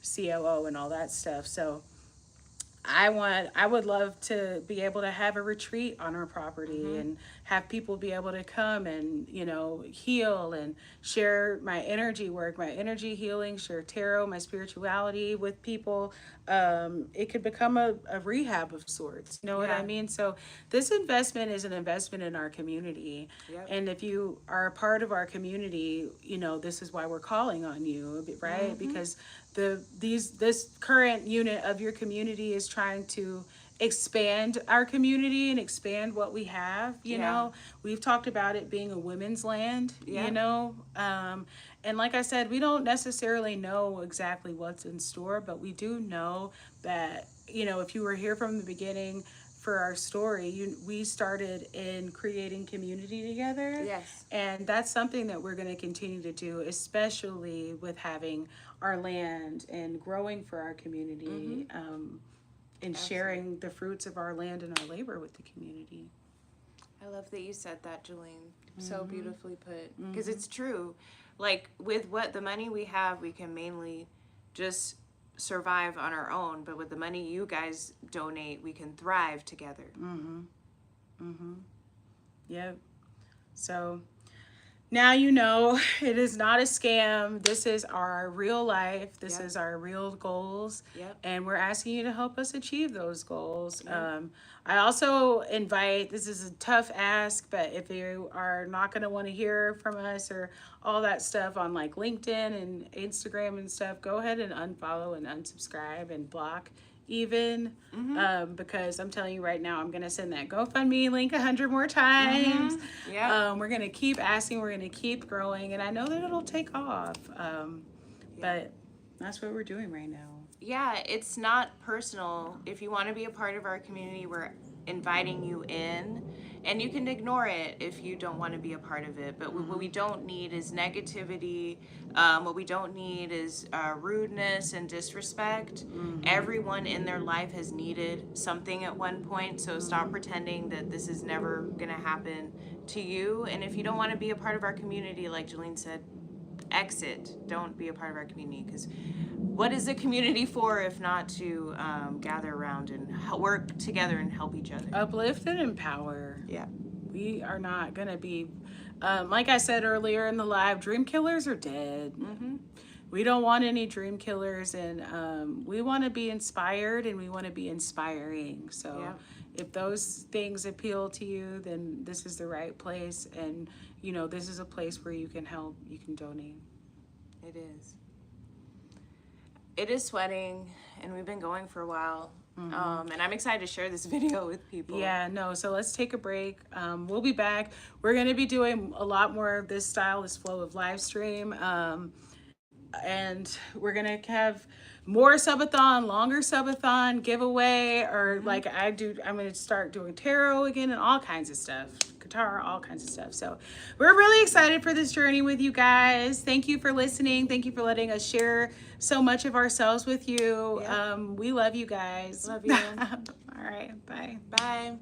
COO and all that stuff. So I would love to be able to have a retreat on our property and have people be able to come and, you know, heal and share my energy work, my energy healing, share tarot, my spirituality with people. It could become a rehab of sorts. You know what I Yeah. mean? So this investment is an investment in our community. Yep. And if you are a part of our community, you know, this is why we're calling on you, right? Because this current unit of your community is trying to expand our community and expand what we have. You Yeah. know, we've talked about it being a women's land. Yeah. You know, and like I said, we don't necessarily know exactly what's in store, but we do know that, you know, if you were here from the beginning for our story, we started in creating community together. Yes. And that's something that we're going to continue to do, especially with having our land and growing for our community, and sharing the fruits of our land and our labor with the community. I love that you said that, Jolene. So beautifully put. Because it's true. Like, with what the money we have, we can mainly just survive on our own. But with the money you guys donate, we can thrive together. Yep. So now you know it is not a scam. This is our real life. This Yep. is our real goals. Yep. And we're asking you to help us achieve those goals. I also invite, this is a tough ask, but if you are not going to want to hear from us or all that stuff on like LinkedIn and Instagram and stuff, go ahead and unfollow and unsubscribe and block even, because I'm telling you right now, I'm going to send that GoFundMe link 100 more times. Yeah. We're going to keep asking, we're going to keep growing, and I know that it'll take off. But that's what we're doing right now. Yeah, it's not personal. If you want to be a part of our community, we're inviting you in, and you can ignore it if you don't want to be a part of it. But what we don't need is negativity. What we don't need is rudeness and disrespect. Everyone in their life has needed something at one point, so stop pretending that this is never going to happen to you. And if you don't want to be a part of our community, like Jolene said, exit. Don't be a part of our community, because what is a community for if not to gather around and work together and help each other? Uplift and empower. Yeah. We are not going to be, like I said earlier in the live, dream killers are dead. We don't want any dream killers, and we want to be inspired, and we want to be inspiring. So Yeah. if those things appeal to you, then this is the right place. And, you know, this is a place where you can help, you can donate. It is. It is sweating, and we've been going for a while. And I'm excited to share this video with people. Yeah, no, so let's take a break. We'll be back. We're going to be doing a lot more of this style, this flow of live stream. And we're going to have more subathon, longer subathon, giveaway, or like I'm going to start doing tarot again and all kinds of stuff. Guitar, all kinds of stuff. So we're really excited for this journey with you guys. Thank you for listening. Thank you for letting us share so much of ourselves with you. Yeah. We love you guys. Love you. All right. Bye. Bye.